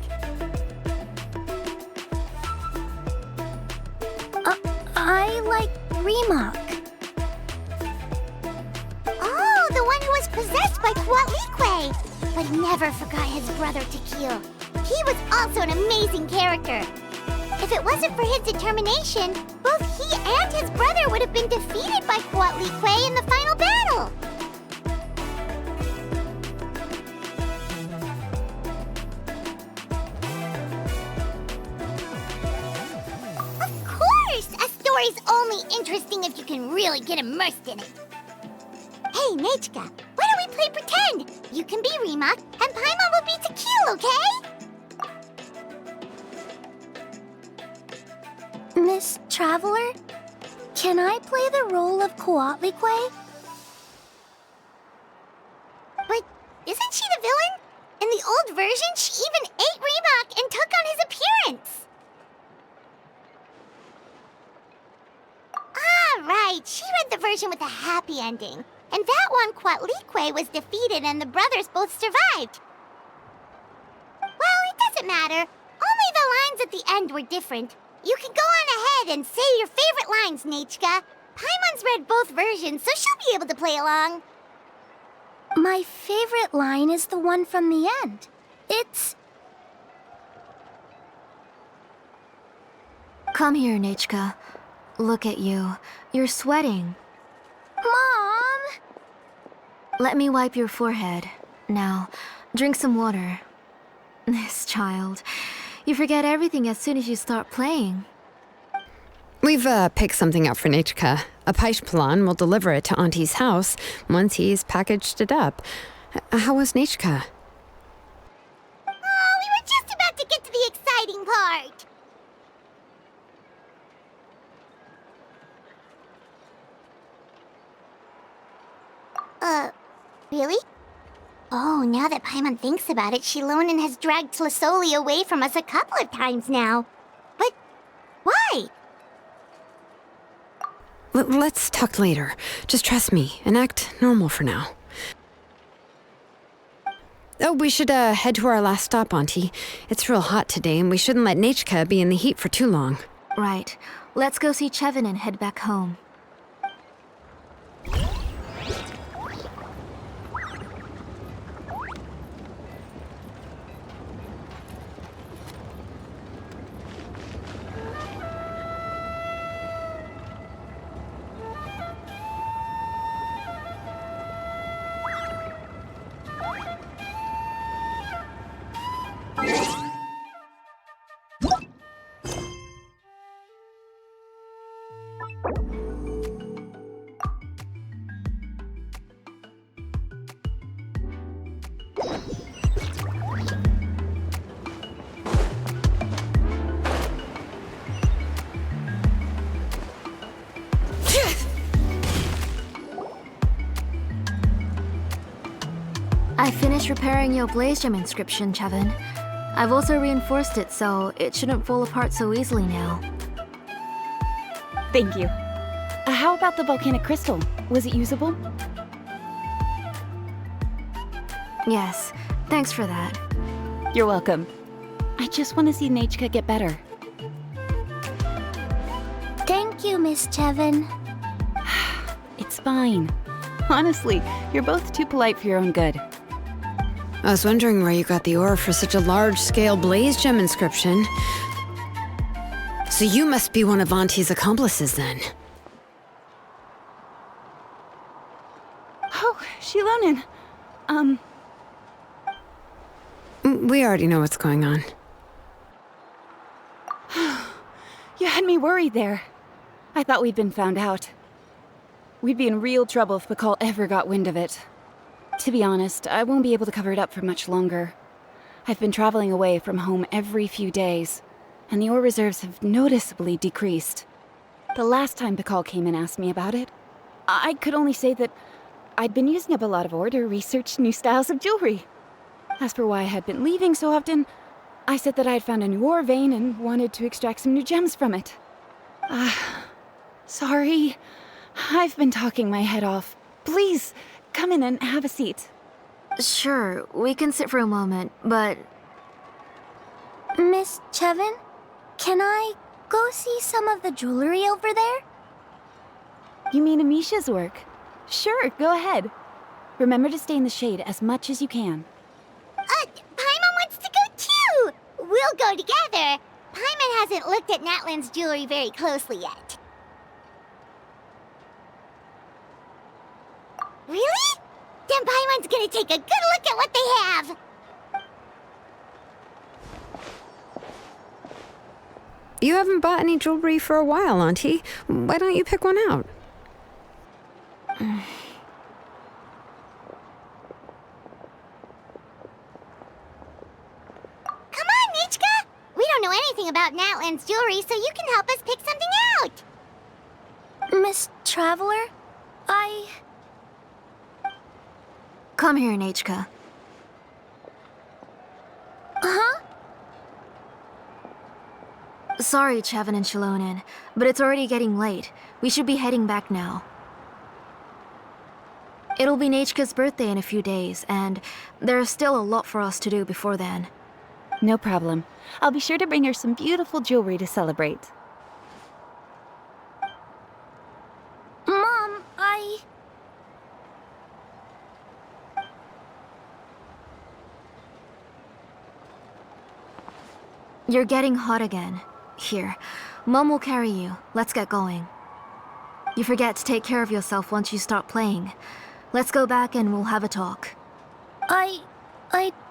I like Remark. Oh, the one who was possessed by Quatlique, but never forgot his brother Tequil. He was also an amazing character. If it wasn't for his determination, both he and his brother would have been defeated by Quatlique in the final battle. Of course! A story's only interesting if you can really get immersed in it. Hey, Nechka, why don't we play pretend? You can be Remark, and Paimon will be Tequil, okay? Miss Traveler, can I play the role of Quatlique? But isn't she the villain? In the old version, she even ate Remark and took on his appearance. Ah, right. She read the version with a happy ending. And that one, Quatlique was defeated and the brothers both survived. Well, it doesn't matter. Only the lines at the end were different. You can go on ahead and say your favorite lines, Nechka. Paimon's read both versions, so she'll be able to play along. My favorite line is the one from the end. It's... Come here, Nechka. Look at you. You're sweating. Mom! Let me wipe your forehead. Now, drink some water. This child. You forget everything as soon as you start playing. We've picked something out for Nechka. A Paishpalan will deliver it to Auntie's house once he's packaged it up. How was Nechka? Oh, we were just about to get to the exciting part. Really? Oh, now that Paimon thinks about it, Xilonen has dragged Tlasoli away from us a couple of times now. But why? Let's talk later. Just trust me and act normal for now. Oh, we should head to our last stop, Auntie. It's real hot today, and we shouldn't let Nechka be in the heat for too long. Right. Let's go see Chevin and head back home. I finished repairing your blaze gem inscription, Chevin. I've also reinforced it so it shouldn't fall apart so easily now. Thank you. How about the volcanic crystal? Was it usable? Yes, thanks for that. You're welcome. I just want to see Nechka get better. Thank you, Miss Chevin. It's fine. Honestly, you're both too polite for your own good. I was wondering where you got the ore for such a large-scale blaze gem inscription. So you must be one of Auntie's accomplices, then. Oh, Xilonen. We already know what's going on. You had me worried there. I thought we'd been found out. We'd be in real trouble if Bakal ever got wind of it. To be honest, I won't be able to cover it up for much longer. I've been traveling away from home every few days, and the ore reserves have noticeably decreased. The last time Bakal came and asked me about it, I could only say that I'd been using up a lot of ore to research new styles of jewelry. As for why I had been leaving so often, I said that I had found a new ore vein and wanted to extract some new gems from it. Sorry. I've been talking my head off. Please, come in and have a seat. Sure, we can sit for a moment, but... Miss Chevin, can I go see some of the jewelry over there? You mean Amisha's work? Sure, go ahead. Remember to stay in the shade as much as you can. Paimon wants to go too! We'll go together. Paimon hasn't looked at Natlan's jewelry very closely yet. Really? Then Paimon's gonna take a good look at what they have! You haven't bought any jewelry for a while, Auntie. Why don't you pick one out? Come on, Nechka! We don't know anything about Natlan's jewelry, so you can help us pick something out! Miss Traveler? Come here, Nechka. Huh? Sorry, Chevin and Xilonen, but it's already getting late. We should be heading back now. It'll be Nechka's birthday in a few days, and there's still a lot for us to do before then. No problem. I'll be sure to bring her some beautiful jewelry to celebrate. Mom, You're getting hot again. Here, Mom will carry you. Let's get going. You forget to take care of yourself once you start playing. Let's go back and we'll have a talk. I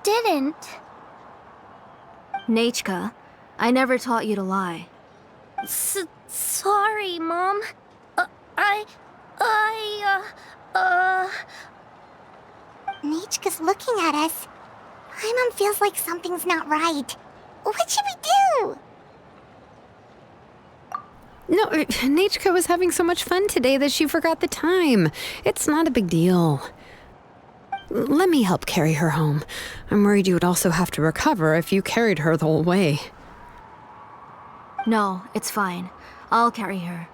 didn't. Nechka, I never taught you to lie. Sorry, Mom. Nechka's looking at us. Paimon feels like something's not right. What should we do? No, Nechka was having so much fun today that she forgot the time. It's not a big deal. Let me help carry her home. I'm worried you would also have to recover if you carried her the whole way. No, it's fine. I'll carry her.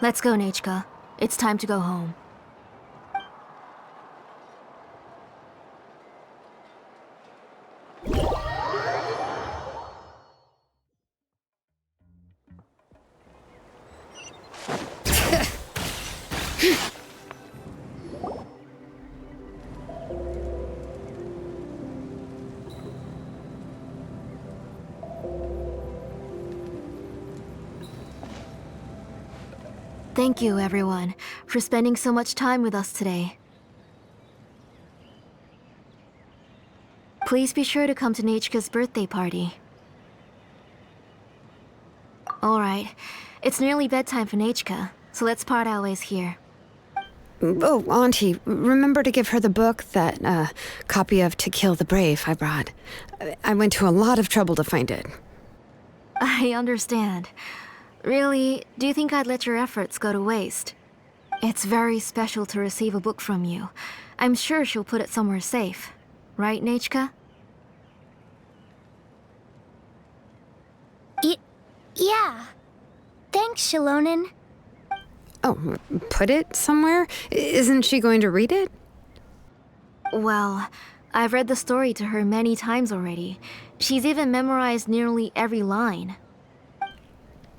Let's go, Nechka. It's time to go home. Thank you, everyone, for spending so much time with us today. Please be sure to come to Nechka's birthday party. Alright, it's nearly bedtime for Nechka, so let's part our ways here. Oh, Auntie, remember to give her the book, that copy of To Kill the Brave I brought. I went to a lot of trouble to find it. I understand. Really, do you think I'd let your efforts go to waste? It's very special to receive a book from you. I'm sure she'll put it somewhere safe. Right, Nechka? Yeah. Thanks, Xilonen. Oh, put it somewhere? Isn't she going to read it? Well, I've read the story to her many times already. She's even memorized nearly every line.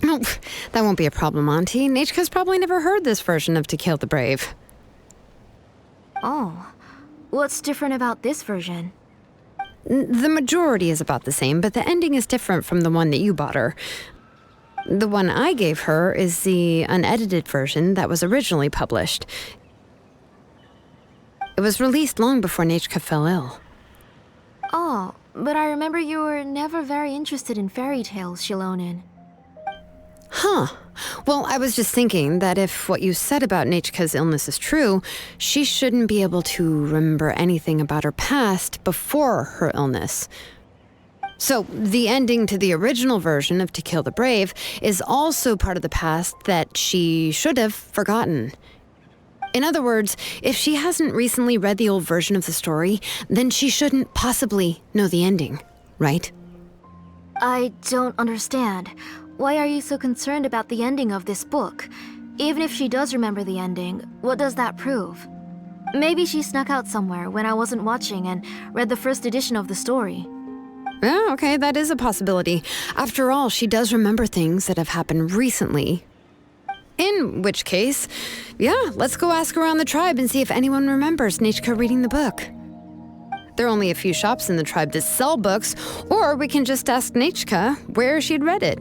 Oh, that won't be a problem, Auntie. Nechka's probably never heard this version of To Kill the Brave. Oh, what's different about this version? The majority is about the same, but the ending is different from the one that you bought her. The one I gave her is the unedited version that was originally published. It was released long before Nechka fell ill. Oh, but I remember you were never very interested in fairy tales, Xilonen. Huh. Well, I was just thinking that if what you said about Nechka's illness is true, she shouldn't be able to remember anything about her past before her illness. So, the ending to the original version of To Kill the Brave is also part of the past that she should have forgotten. In other words, if she hasn't recently read the old version of the story, then she shouldn't possibly know the ending, right? I don't understand. Why are you so concerned about the ending of this book? Even if she does remember the ending, what does that prove? Maybe she snuck out somewhere when I wasn't watching and read the first edition of the story. Yeah, okay, that is a possibility. After all, she does remember things that have happened recently. In which case, yeah, let's go ask around the tribe and see if anyone remembers Nechka reading the book. There are only a few shops in the tribe that sell books, or we can just ask Nechka where she'd read it.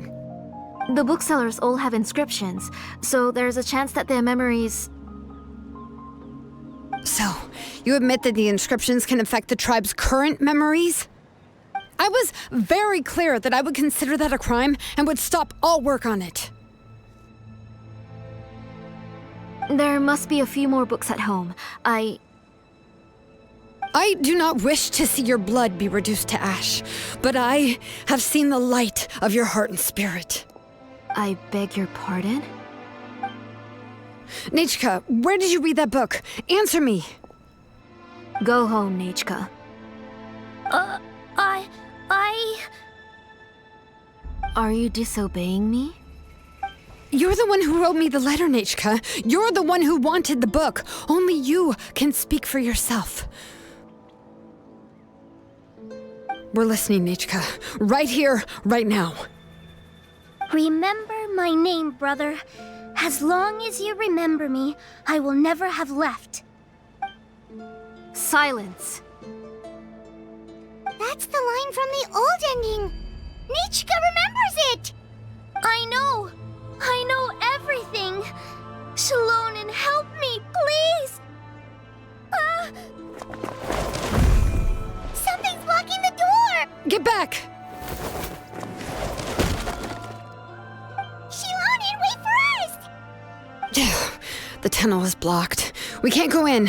The booksellers all have inscriptions, so there's a chance that their memories... So, you admit that the inscriptions can affect the tribe's current memories? I was very clear that I would consider that a crime and would stop all work on it. There must be a few more books at home. I do not wish to see your blood be reduced to ash, but I have seen the light of your heart and spirit. I beg your pardon? Nechka, where did you read that book? Answer me. Go home, Nechka. Are you disobeying me? You're the one who wrote me the letter, Nechka. You're the one who wanted the book. Only you can speak for yourself. We're listening, Nechka. Right here, right now. Remember my name, brother. As long as you remember me, I will never have left. Silence. That's the line from the old ending. Nechka remembers it! I know everything. Xilonen, help me, please! Something's blocking the door! Get back! Xilonen, wait for us! The tunnel is blocked. We can't go in.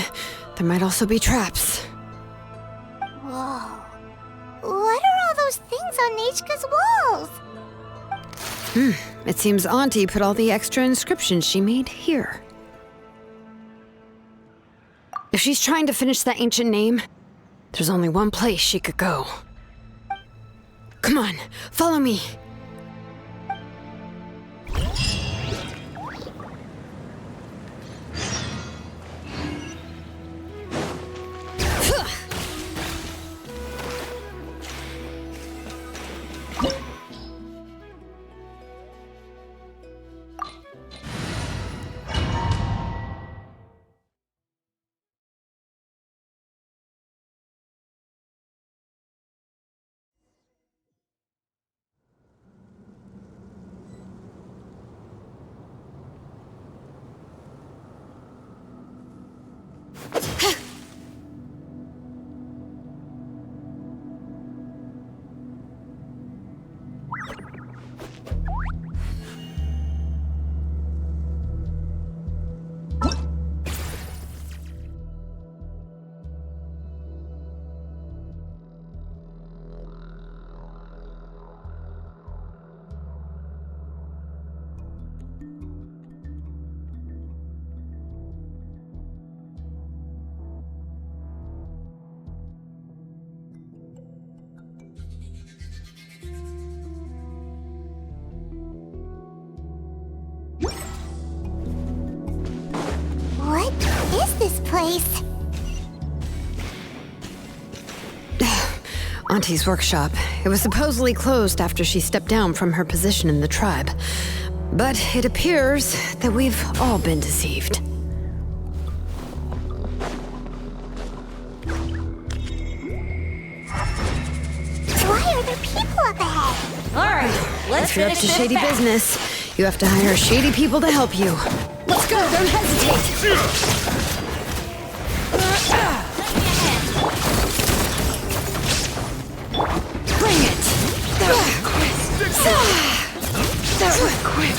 There might also be traps. Whoa. What are all those things on Nechka's walls? It seems Auntie put all the extra inscriptions she made here. If she's trying to finish that ancient name, there's only one place she could go. Come on, follow me. this place? Auntie's workshop. It was supposedly closed after she stepped down from her position in the tribe. But it appears that we've all been deceived. Why are there people up ahead? All right, let's If you're up finish to this shady fast. business, you have to hire shady people to help you. Let's go, don't hesitate. Bring it! That was quick. That was quick.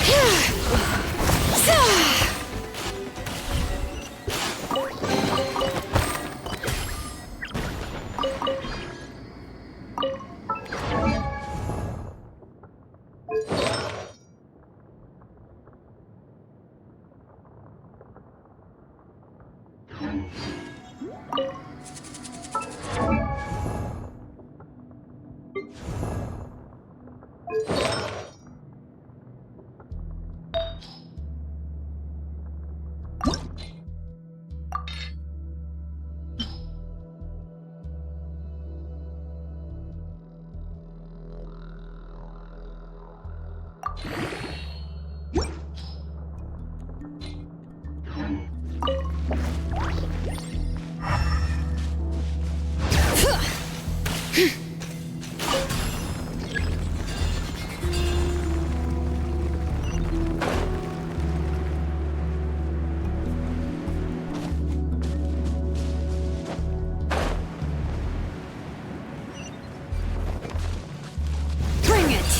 Bring it!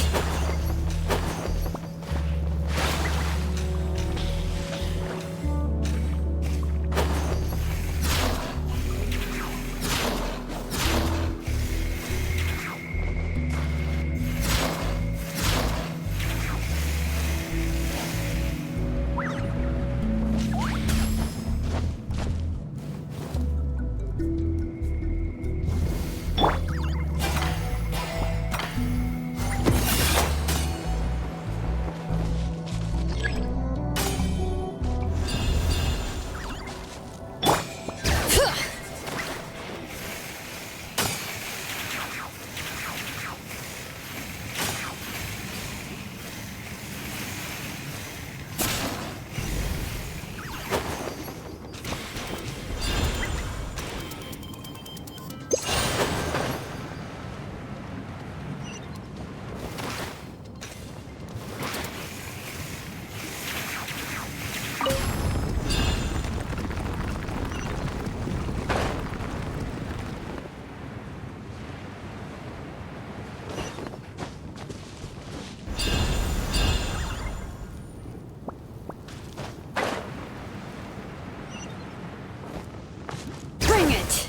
Bring it!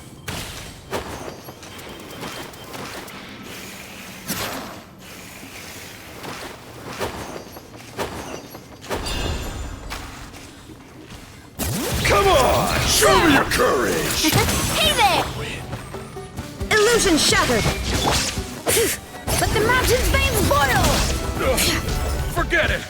Come on! Show me your courage! Hey there! Illusion shattered! Let the mountain's veins boil! Forget it!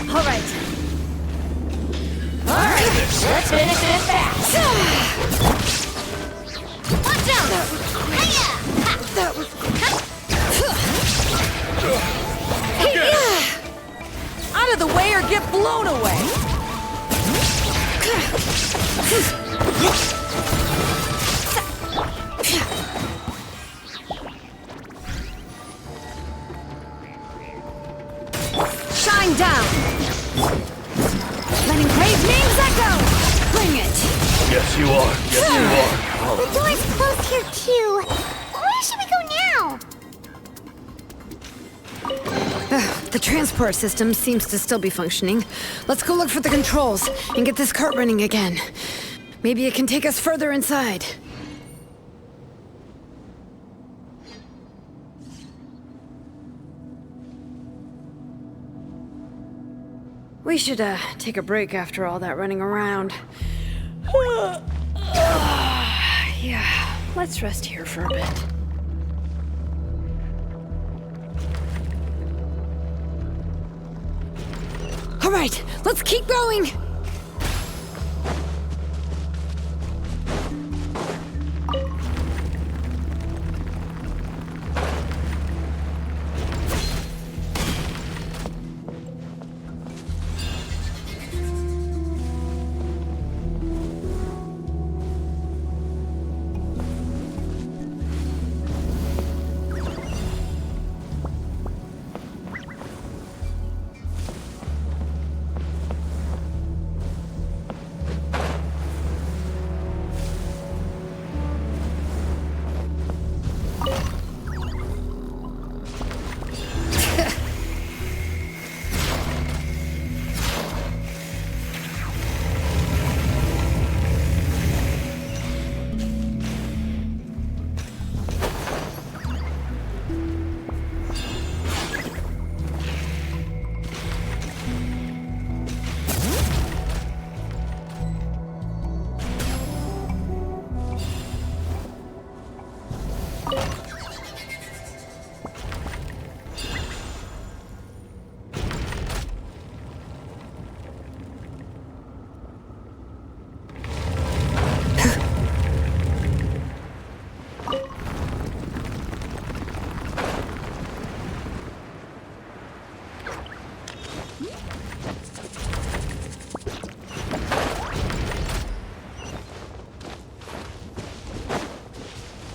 All right. Alright, let's finish this fast. Watch out! Hiya! That was... Out of the way or get blown away! Shine down! Letting brave names echo! Bring it! Yes, you are. Yes, you are. The door's closed here too. Where should we go now? The transport system seems to still be functioning. Let's go look for the controls and get this cart running again. Maybe it can take us further inside. We should, take a break after all that running around. Yeah, let's rest here for a bit. All right, let's keep going!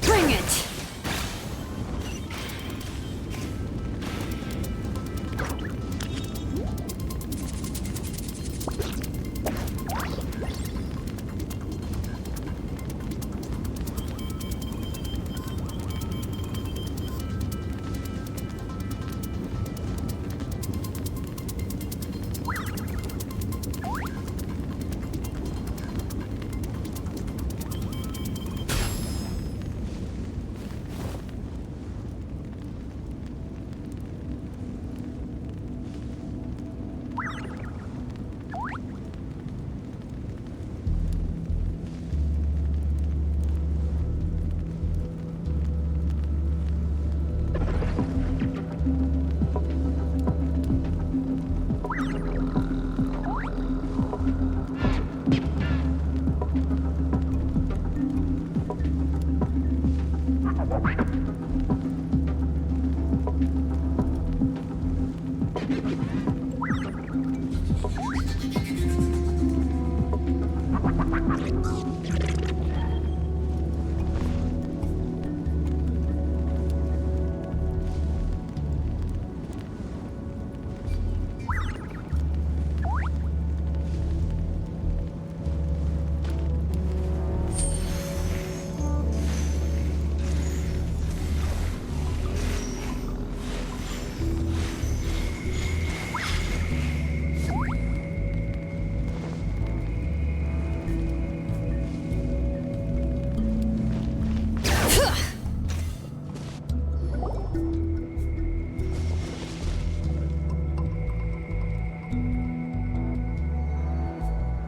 Bring it!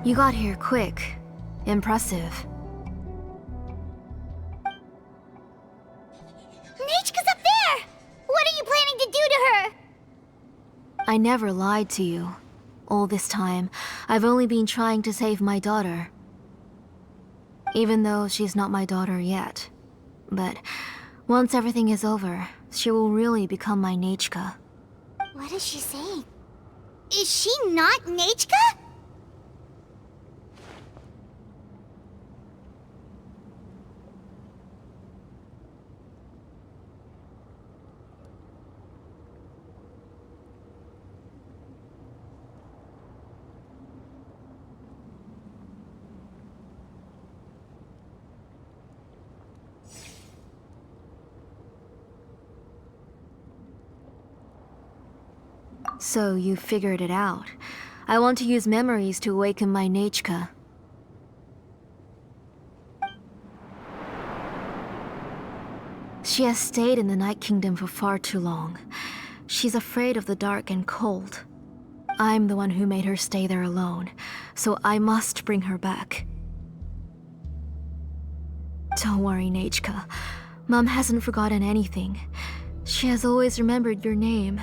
You got here quick. Impressive. Nechka's up there! What are you planning to do to her? I never lied to you. All this time, I've only been trying to save my daughter. Even though she's not my daughter yet. But once everything is over, she will really become my Nechka. What is she saying? Is she not Nechka? So you figured it out. I want to use memories to awaken my Nechka. She has stayed in the Night Kingdom for far too long. She's afraid of the dark and cold. I'm the one who made her stay there alone, so I must bring her back. Don't worry, Nechka. Mom hasn't forgotten anything. She has always remembered your name.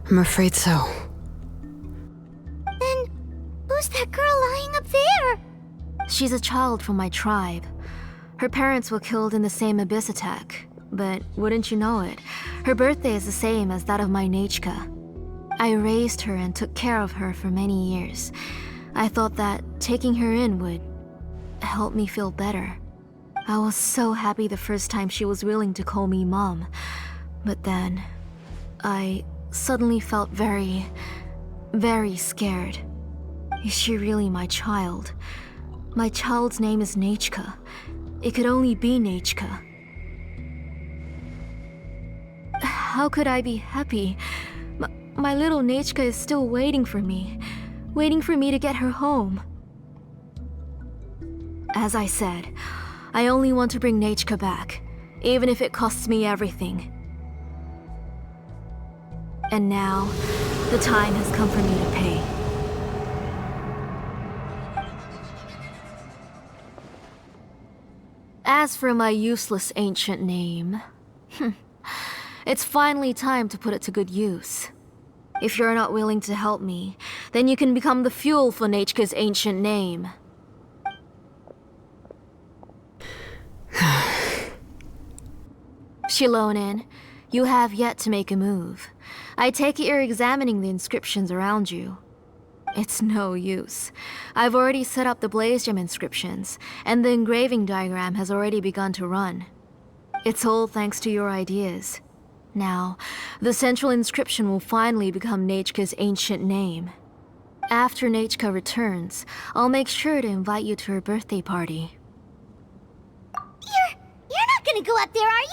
I'm afraid so. Then, who's that girl lying up there? She's a child from my tribe. Her parents were killed in the same abyss attack. But wouldn't you know it, her birthday is the same as that of my Nechka. I raised her and took care of her for many years. I thought that taking her in would help me feel better. I was so happy the first time she was willing to call me Mom. But then, I suddenly felt very, very scared. Is she really my child? My child's name is Nechka. It could only be Nechka. How could I be happy? My little Nechka is still waiting for me to get her home. As I said, I only want to bring Nechka back, even if it costs me everything. And now, the time has come for me to pay. As for my useless ancient name, it's finally time to put it to good use. If you're not willing to help me, then you can become the fuel for Nechka's ancient name. Xilonen, you have yet to make a move. I take it you're examining the inscriptions around you. It's no use. I've already set up the Blaze Gem inscriptions, and the engraving diagram has already begun to run. It's all thanks to your ideas. Now, the central inscription will finally become Nechka's ancient name. After Nechka returns, I'll make sure to invite you to her birthday party. You're not gonna go up there, are you?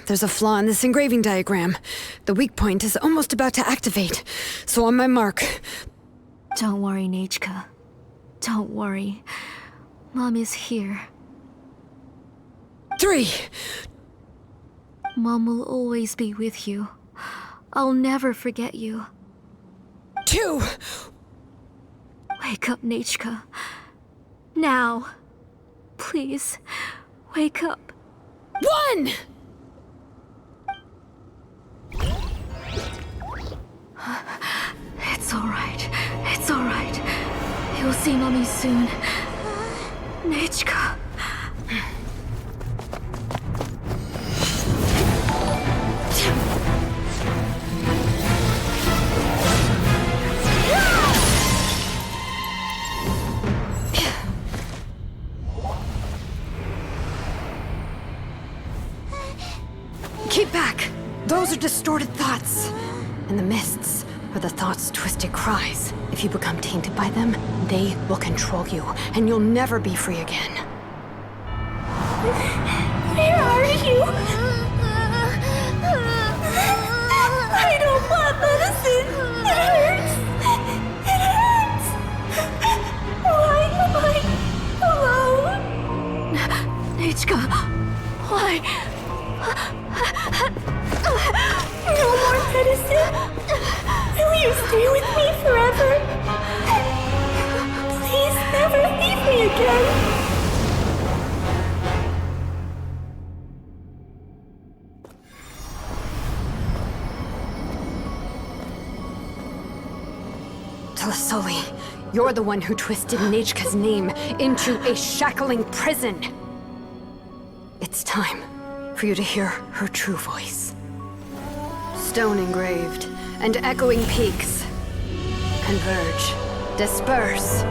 There's a flaw in this engraving diagram. The weak point is almost about to activate. So on my mark. Don't worry, Nechka. Don't worry. Mom is here. 3. Mom will always be with you. I'll never forget you. 2. Wake up, Nechka. Now. Please, wake up. 1. It's alright. It's alright. You'll see Mommy soon. Nechka. Keep back! Those are distorted thoughts. And the mists are the thoughts' twisted cries. If you become tainted by them, they will control you, and you'll never be free again. Where are you? I don't want medicine. It hurts. It hurts. Why am I alone? Nechka, why? No more medicine. Will you stay with me forever? Please never leave me again. You're the one who twisted Nechka's name into a shackling prison. It's time for you to hear her true voice. Stone engraved and echoing peaks converge, disperse,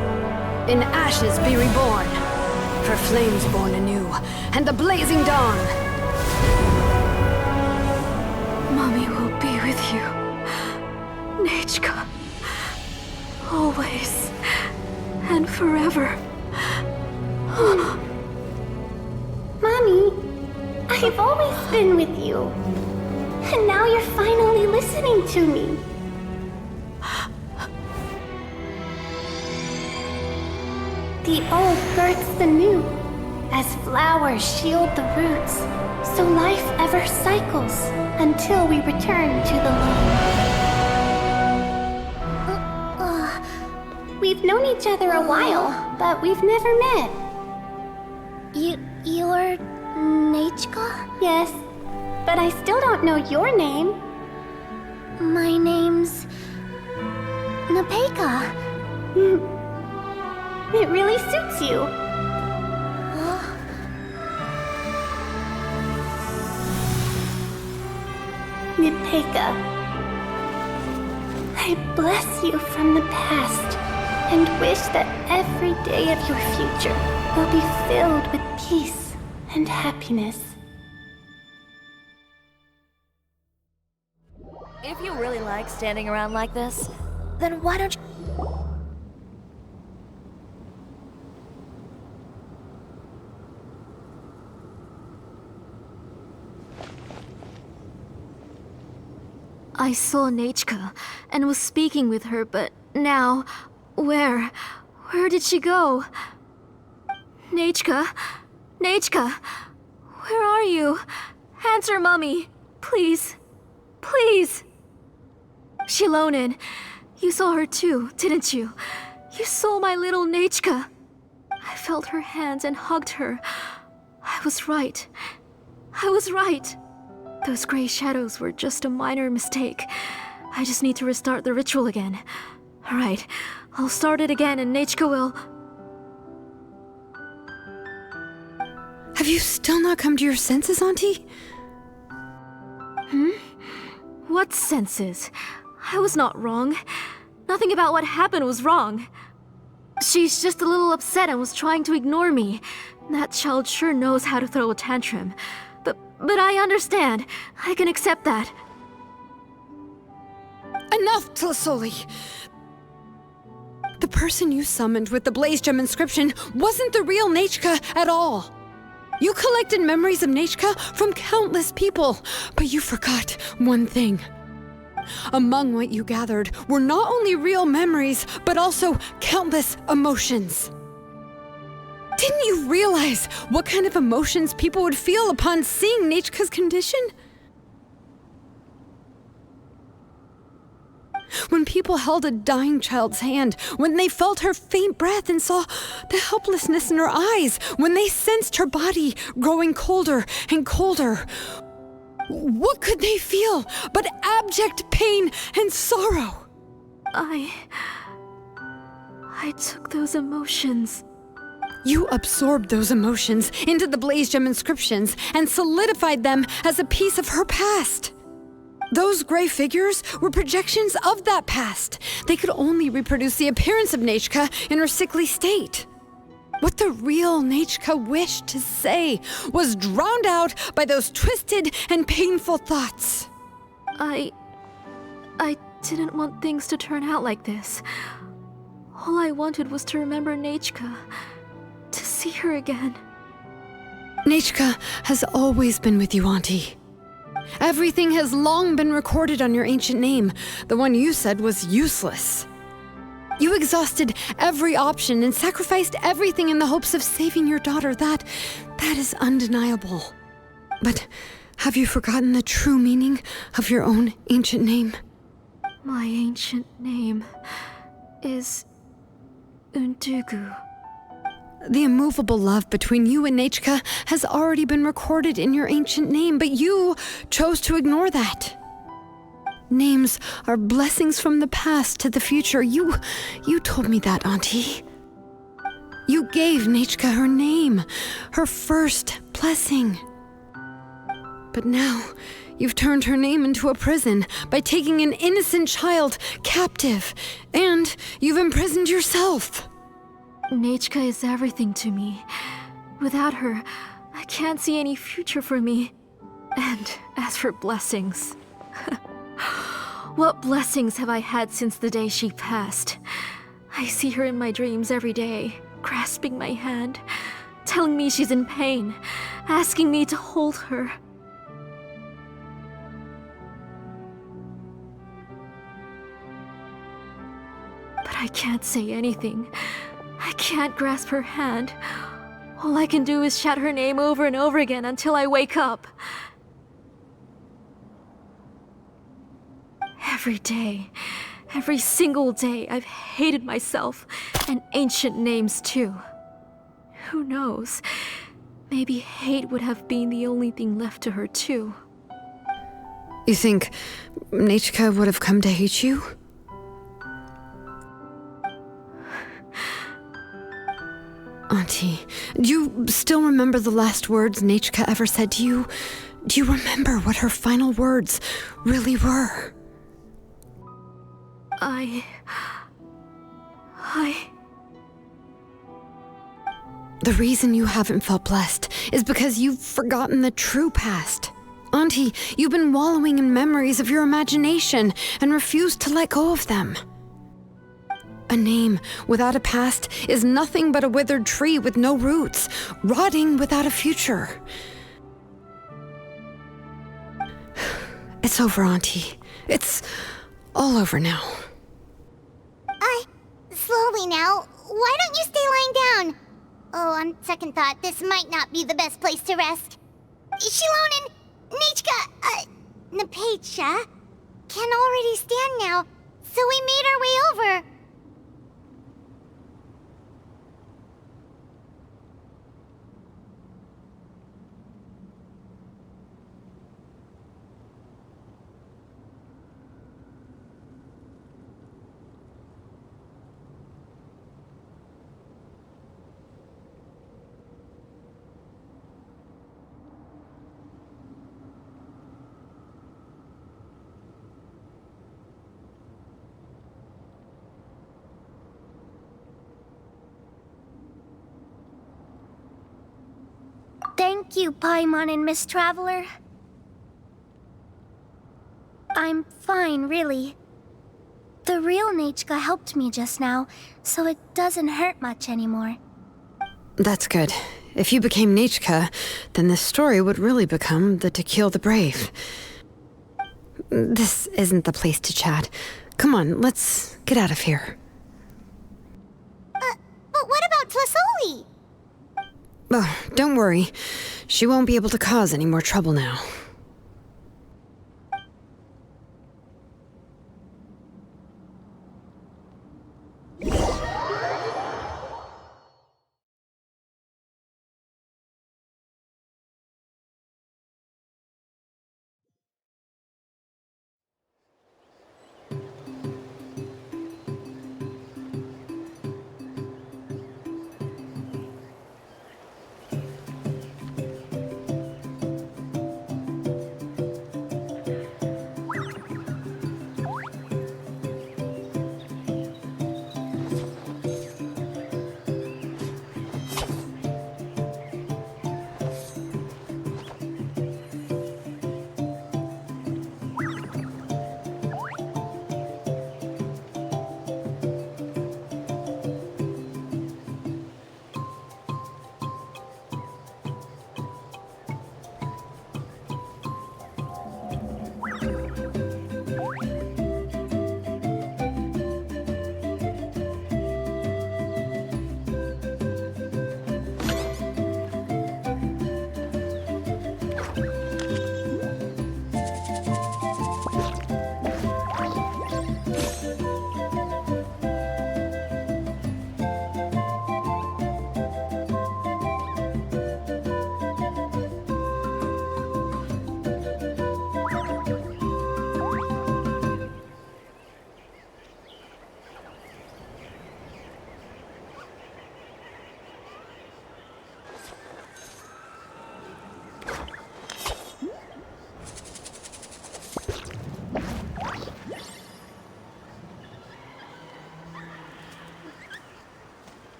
in ashes be reborn, for flames born anew, and the blazing dawn. Mommy will be with you. Nechka. Always. And forever. Mommy, I've always been with you. And now you're finally listening to me. The old births the new, as flowers shield the roots, so life ever cycles until we return to the loam. We've known each other a while, but we've never met. You're Nechka? Yes, but I still don't know your name. My name's Nepeka. It really suits you. Nepeka, I bless you from the past and wish that every day of your future will be filled with peace and happiness. If you really like standing around like this, then why don't you... I saw Nechka and was speaking with her, but now, where did she go? Nechka? Nechka? Where are you? Answer, Mummy. Please. Please. Xilonen, you saw her too, didn't you? You saw my little Nechka. I felt her hands and hugged her. I was right. I was right. Those gray shadows were just a minor mistake. I just need to restart the ritual again. Alright, I'll start it again and Nechka will... Have you still not come to your senses, Auntie? What senses? I was not wrong. Nothing about what happened was wrong. She's just a little upset and was trying to ignore me. That child sure knows how to throw a tantrum. But I understand. I can accept that. Enough, Tlasoli! The person you summoned with the Blaze Gem inscription wasn't the real Nechka at all. You collected memories of Nechka from countless people, but you forgot one thing. Among what you gathered were not only real memories, but also countless emotions. Didn't you realize what kind of emotions people would feel upon seeing Nechka's condition? When people held a dying child's hand, when they felt her faint breath and saw the helplessness in her eyes, when they sensed her body growing colder and colder, what could they feel but abject pain and sorrow? I took those emotions. You absorbed those emotions into the Blaze Gem inscriptions and solidified them as a piece of her past. Those gray figures were projections of that past. They could only reproduce the appearance of Nechka in her sickly state. What the real Nechka wished to say was drowned out by those twisted and painful thoughts. I didn't want things to turn out like this. All I wanted was to remember Nechka. To see her again. Nechka has always been with you, Auntie. Everything has long been recorded on your ancient name, the one you said was useless. You exhausted every option and sacrificed everything in the hopes of saving your daughter. That is undeniable. But have you forgotten the true meaning of your own ancient name? My ancient name is Undugu. The immovable love between you and Nechka has already been recorded in your ancient name, but you chose to ignore that. Names are blessings from the past to the future. You told me that, Auntie. You gave Nechka her name, her first blessing. But now, you've turned her name into a prison by taking an innocent child captive, and you've imprisoned yourself. Nechka is everything to me. Without her, I can't see any future for me. And as for blessings... What blessings have I had since the day she passed? I see her in my dreams every day, grasping my hand, telling me she's in pain, asking me to hold her. But I can't say anything. I can't grasp her hand. All I can do is shout her name over and over again until I wake up. Every day, every single day, I've hated myself, and ancient names too. Who knows? Maybe hate would have been the only thing left to her too. You think Nechka would have come to hate you? Auntie, do you still remember the last words Nechka ever said to you? Do you remember what her final words really were? The reason you haven't felt blessed is because you've forgotten the true past. Auntie, you've been wallowing in memories of your imagination and refused to let go of them. A name without a past is nothing but a withered tree with no roots, rotting without a future. It's over, Auntie. It's all over now. Slowly now. Why don't you stay lying down? Oh, on second thought, this might not be the best place to rest. Xilonen, Nechka, Napecha can already stand now, so we made our way over. Thank you, Paimon and Miss Traveler. I'm fine, really. The real Nechka helped me just now, so it doesn't hurt much anymore. That's good. If you became Nechka, then this story would really become the To Kill the Brave. This isn't the place to chat. Come on, let's get out of here. But what about Tlasoli? Oh, don't worry. She won't be able to cause any more trouble now.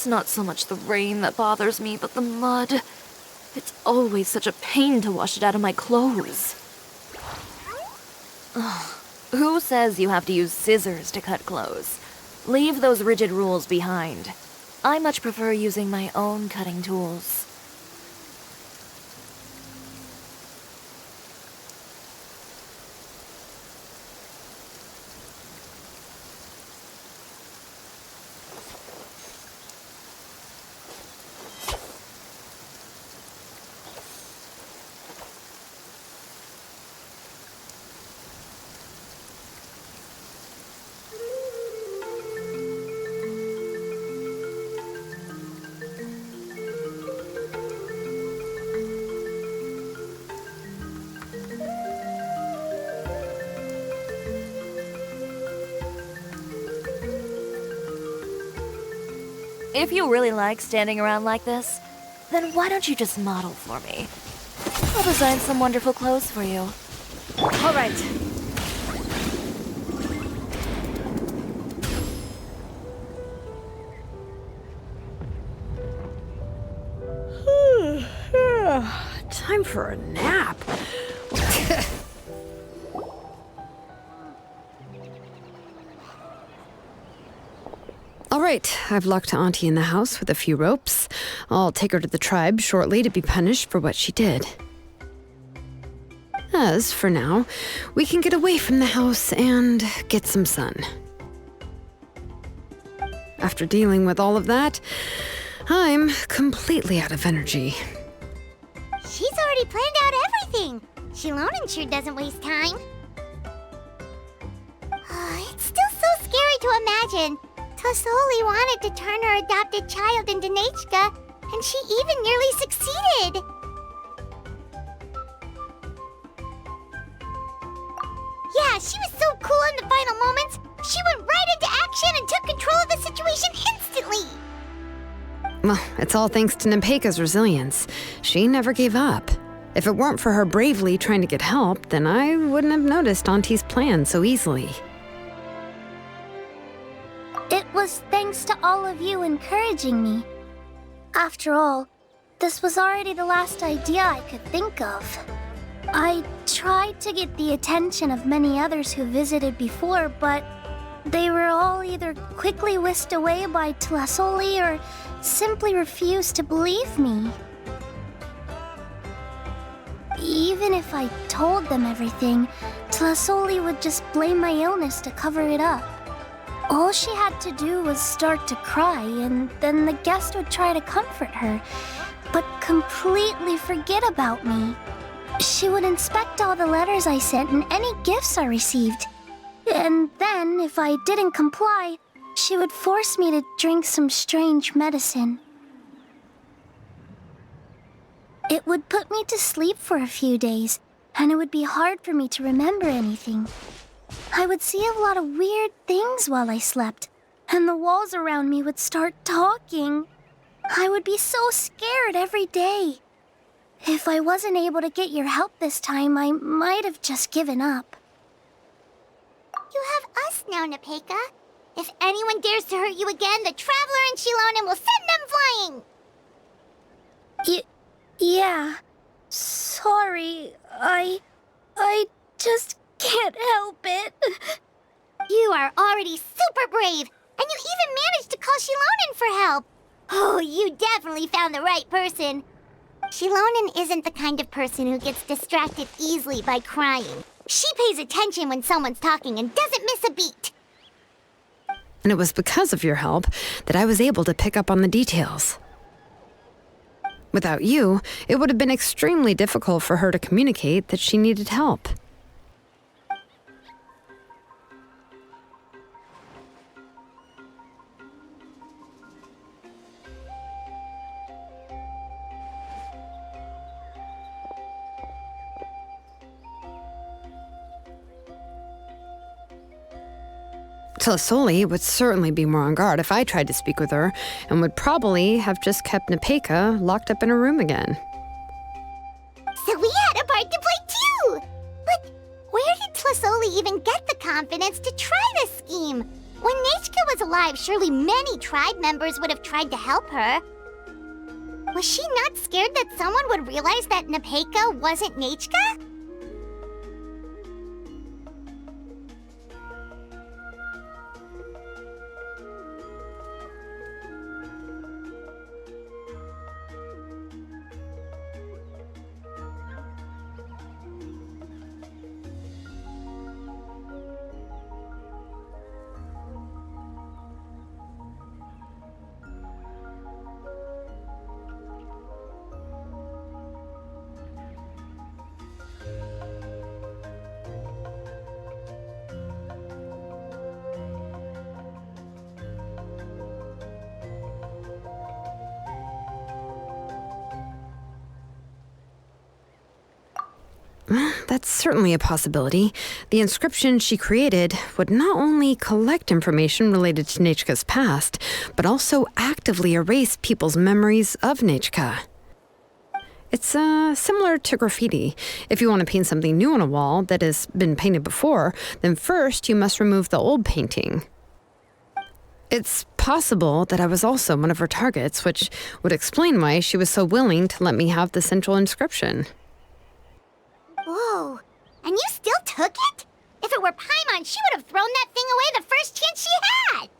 It's not so much the rain that bothers me, but the mud. It's always such a pain to wash it out of my clothes. Ugh. Who says you have to use scissors to cut clothes? Leave those rigid rules behind. I much prefer using my own cutting tools. If you really like standing around like this, then why don't you just model for me? I'll design some wonderful clothes for you. All right. Time for a nap. All right, I've locked Auntie in the house with a few ropes. I'll take her to the tribe shortly to be punished for what she did. As for now, we can get away from the house and get some sun. After dealing with all of that, I'm completely out of energy. She's already planned out everything. Xilonen sure doesn't waste time. It's still so scary to imagine. Tlasoli wanted to turn her adopted child into Nechka, and she even nearly succeeded. Yeah, she was so cool in the final moments. She went right into action and took control of the situation instantly. Well, it's all thanks to Nepeka's resilience. She never gave up. If it weren't for her bravely trying to get help, then I wouldn't have noticed Auntie's plan so easily. It was thanks to all of you encouraging me. After all, this was already the last idea I could think of. I tried to get the attention of many others who visited before, but they were all either quickly whisked away by Tlasoli or simply refused to believe me. Even if I told them everything, Tlasoli would just blame my illness to cover it up. All she had to do was start to cry, and then the guest would try to comfort her, but completely forget about me. She would inspect all the letters I sent and any gifts I received. And then, if I didn't comply, she would force me to drink some strange medicine. It would put me to sleep for a few days, and it would be hard for me to remember anything. I would see a lot of weird things while I slept, and the walls around me would start talking. I would be so scared every day. If I wasn't able to get your help this time, I might have just given up. You have us now, Nepeka. If anyone dares to hurt you again, the Traveler and Xilonen will send them flying! Yeah. Sorry, I just can't help it. You are already super brave, and you even managed to call Xilonen for help. Oh, you definitely found the right person. Xilonen isn't the kind of person who gets distracted easily by crying. She pays attention when someone's talking and doesn't miss a beat. And it was because of your help that I was able to pick up on the details. Without you, it would have been extremely difficult for her to communicate that she needed help. Tlasoli would certainly be more on guard if I tried to speak with her, and would probably have just kept Nepeka locked up in her room again. So we had a part to play too! But where did Tlasoli even get the confidence to try this scheme? When Nechka was alive, surely many tribe members would have tried to help her. Was she not scared that someone would realize that Nepeka wasn't Nechka? That's certainly a possibility. The inscription she created would not only collect information related to Nechka's past, but also actively erase people's memories of Nechka. It's similar to graffiti. If you want to paint something new on a wall that has been painted before, then first you must remove the old painting. It's possible that I was also one of her targets, which would explain why she was so willing to let me have the central inscription. Whoa, and you still took it? If it were Paimon, she would have thrown that thing away the first chance she had!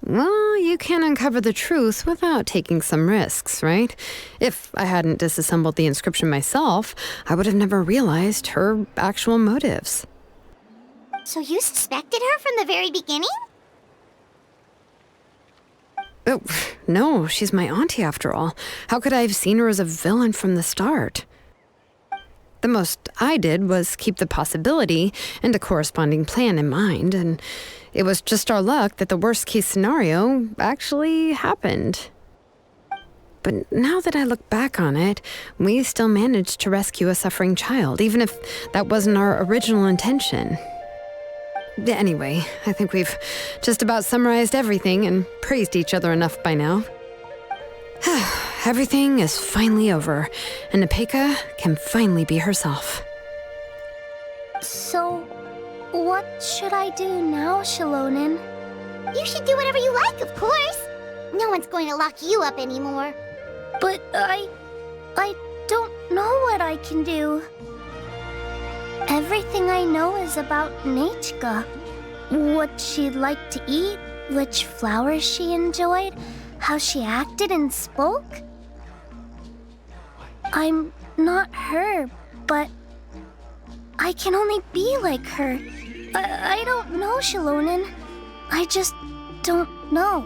Well, you can uncover the truth without taking some risks, right? If I hadn't disassembled the inscription myself, I would have never realized her actual motives. So you suspected her from the very beginning? Oh, no, she's my auntie after all. How could I have seen her as a villain from the start? The most I did was keep the possibility and a corresponding plan in mind, and it was just our luck that the worst-case scenario actually happened. But now that I look back on it, we still managed to rescue a suffering child, even if that wasn't our original intention. Anyway, I think we've just about summarized everything and praised each other enough by now. Everything is finally over, and Nepeka can finally be herself. So, what should I do now, Xilonen? You should do whatever you like, of course. No one's going to lock you up anymore. But I don't know what I can do. Everything I know is about Nechka. What she'd like to eat, which flowers she enjoyed, how she acted and spoke. I'm not her, but I can only be like her. I don't know, Xilonen. I just don't know.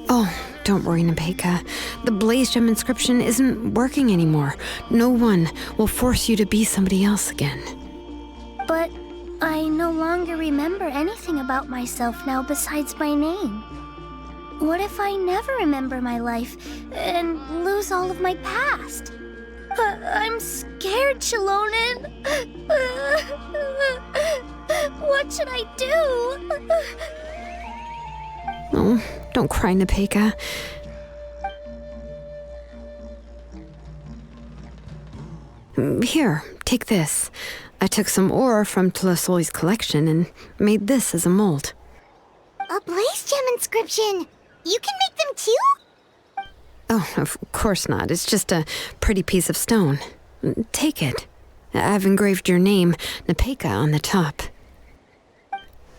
Oh, don't worry, Nepeka. The Blaze Gem inscription isn't working anymore. No one will force you to be somebody else again. But I no longer remember anything about myself now besides my name. What if I never remember my life and lose all of my past? I'm scared, Xilonen. What should I do? Oh, don't cry, Nepeka. Here, take this. I took some ore from Tlasoli's collection and made this as a mold. A Blaze Gem inscription! You can make them too? Oh, of course not. It's just a pretty piece of stone. Take it. I've engraved your name, Nepeka, on the top.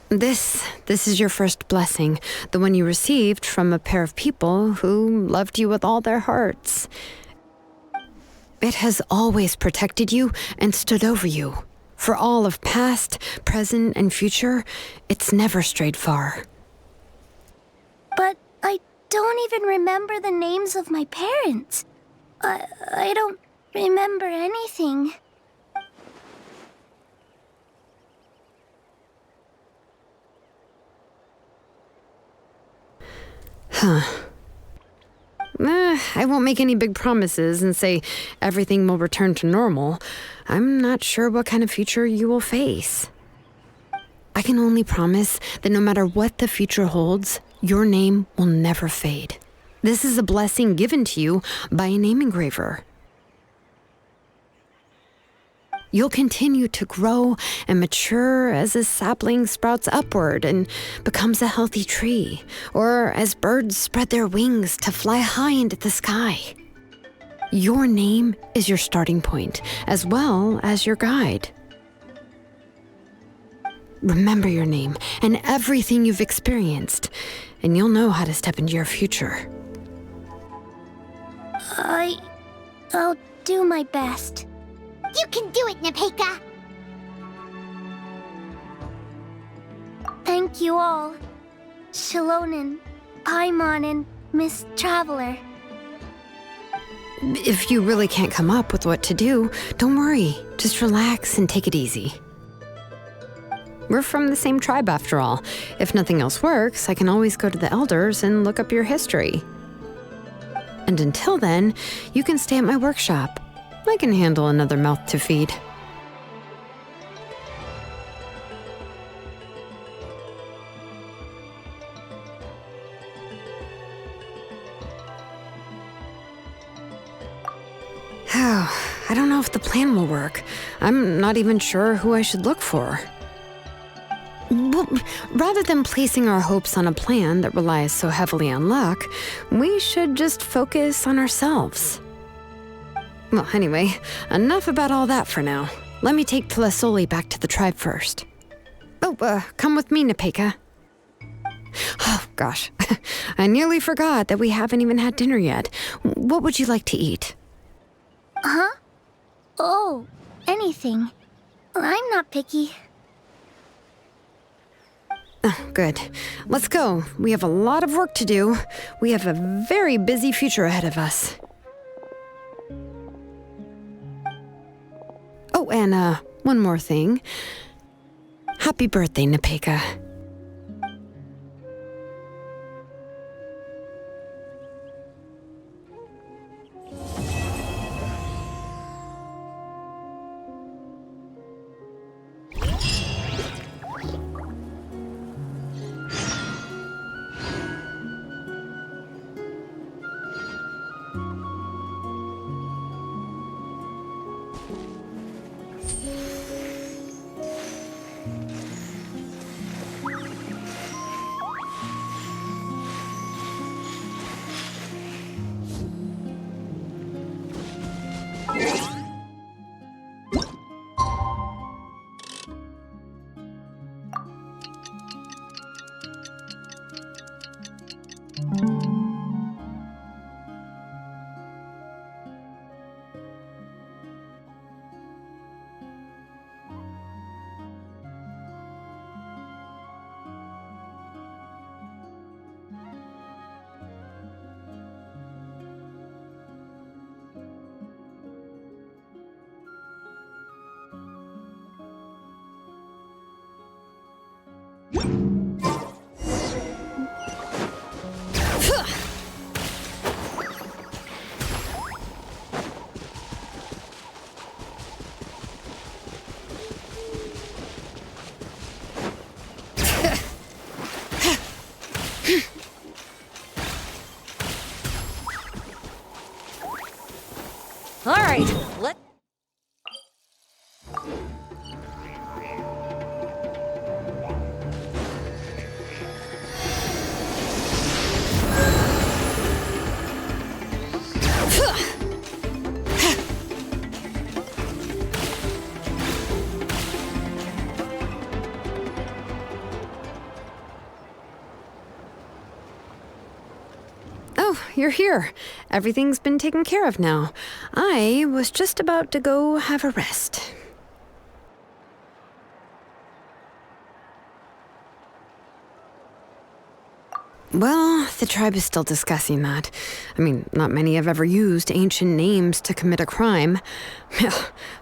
This is your first blessing, the one you received from a pair of people who loved you with all their hearts. It has always protected you and stood over you. For all of past, present, and future, it's never strayed far. But I don't even remember the names of my parents. I don't remember anything. I won't make any big promises and say everything will return to normal. I'm not sure what kind of future you will face. I can only promise that no matter what the future holds, your name will never fade. This is a blessing given to you by a name engraver. You'll continue to grow and mature as a sapling sprouts upward and becomes a healthy tree, or as birds spread their wings to fly high into the sky. Your name is your starting point, as well as your guide. Remember your name and everything you've experienced, and you'll know how to step into your future. I'll do my best. You can do it, Nepeka! Thank you all. Xilonen, Paimon, and Miss Traveler. If you really can't come up with what to do, don't worry. Just relax and take it easy. We're from the same tribe after all. If nothing else works, I can always go to the elders and look up your history. And until then, you can stay at my workshop. I can handle another mouth to feed. I don't know if the plan will work. I'm not even sure who I should look for. Well, rather than placing our hopes on a plan that relies so heavily on luck, we should just focus on ourselves. Well, anyway, enough about all that for now. Let me take Tlasoli back to the tribe first. Oh, come with me, Nepeka. Oh, gosh. I nearly forgot that we haven't even had dinner yet. What would you like to eat? Huh? Oh, anything. I'm not picky. Oh, good. Let's go. We have a lot of work to do. We have a very busy future ahead of us. Oh, and one more thing. Happy birthday, Nepeka. All right, let... Oh, you're here. Everything's been taken care of now. I was just about to go have a rest. Well, the tribe is still discussing that. I mean, not many have ever used ancient names to commit a crime.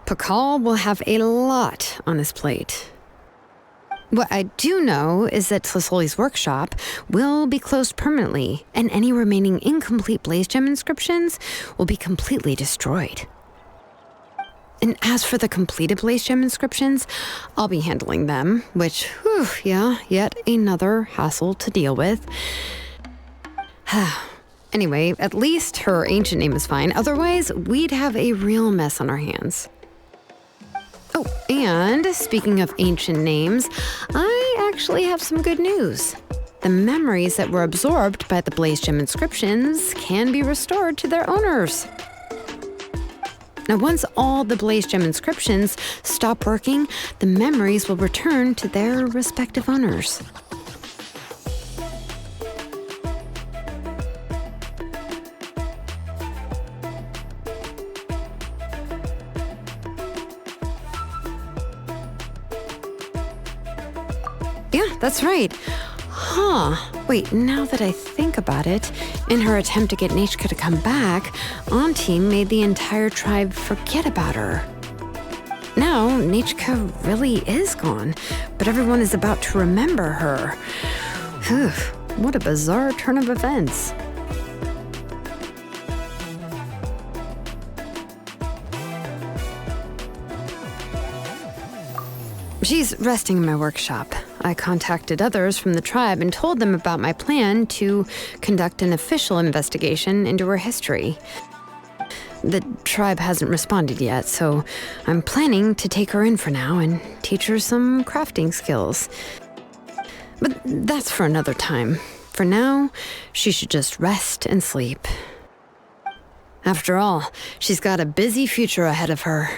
Pakal will have a lot on his plate. What I do know is that Tlasoli's workshop will be closed permanently, and any remaining incomplete blaze gem inscriptions will be completely destroyed. And as for the completed blaze gem inscriptions, I'll be handling them, which, yet another hassle to deal with. Anyway, at least her ancient name is fine. Otherwise, we'd have a real mess on our hands. And speaking of ancient names, I actually have some good news. The memories that were absorbed by the Blaze Gem inscriptions can be restored to their owners. Now, once all the Blaze Gem inscriptions stop working, the memories will return to their respective owners. Yeah, that's right. Huh. Wait, now that I think about it, in her attempt to get Nechka to come back, Auntie made the entire tribe forget about her. Now, Nechka really is gone, but everyone is about to remember her. Phew, what a bizarre turn of events. She's resting in my workshop. I contacted others from the tribe and told them about my plan to conduct an official investigation into her history. The tribe hasn't responded yet, so I'm planning to take her in for now and teach her some crafting skills. But that's for another time. For now, she should just rest and sleep. After all, she's got a busy future ahead of her.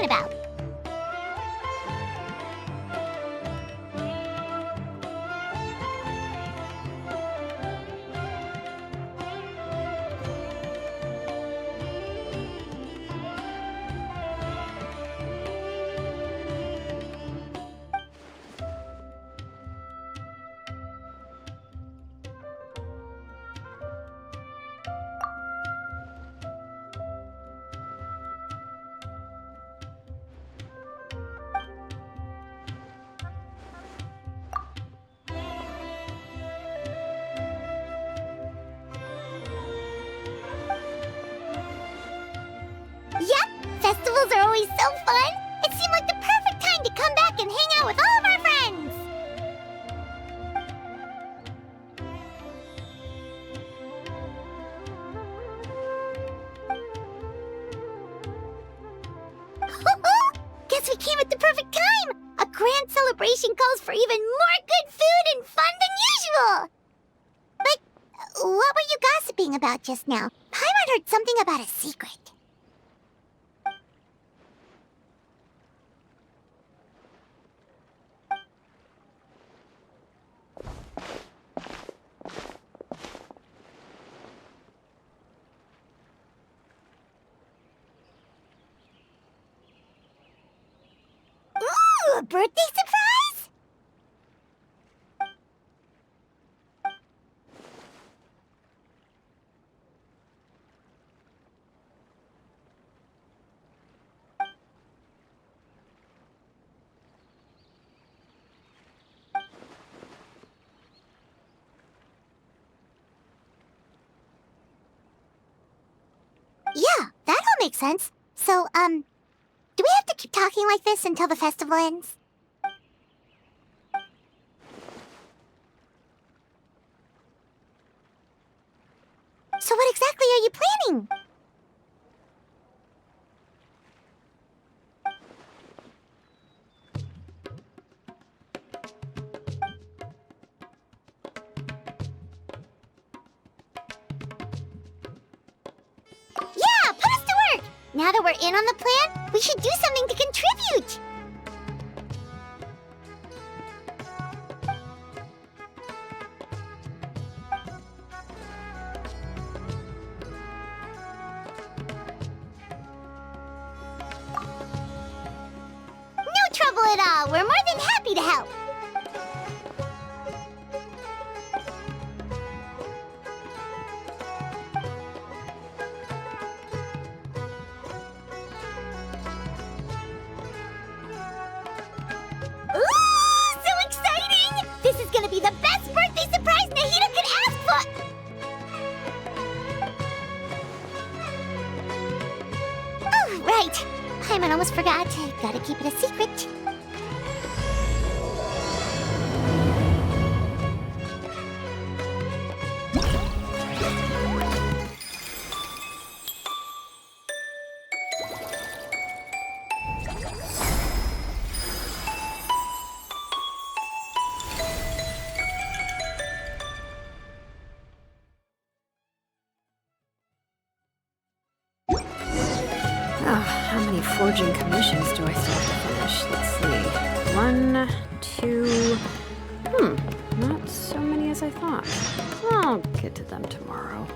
talking about? Yep, festivals are always so fun. It seemed like the perfect time to come back and hang out with all of our friends. Guess we came at the perfect time. A grand celebration calls for even more good food and fun than usual. But what were you gossiping about just now? Paimon heard something about a secret. Ooh, a birthday surprise? Yeah, that all makes sense. So, do we have to keep talking like this until the festival ends? So what exactly are you planning? Yeah, put us to work! Now that we're in on the plan, we should do something to contribute! No trouble at all! We're more than happy to help! Ooh, so exciting! This is gonna be the best birthday surprise Nahida could ask for! Oh, right. Paimon almost forgot. Gotta keep it a secret. How many forging commissions do I still have to finish? Let's see. 1, 2... not so many as I thought. I'll get to them tomorrow.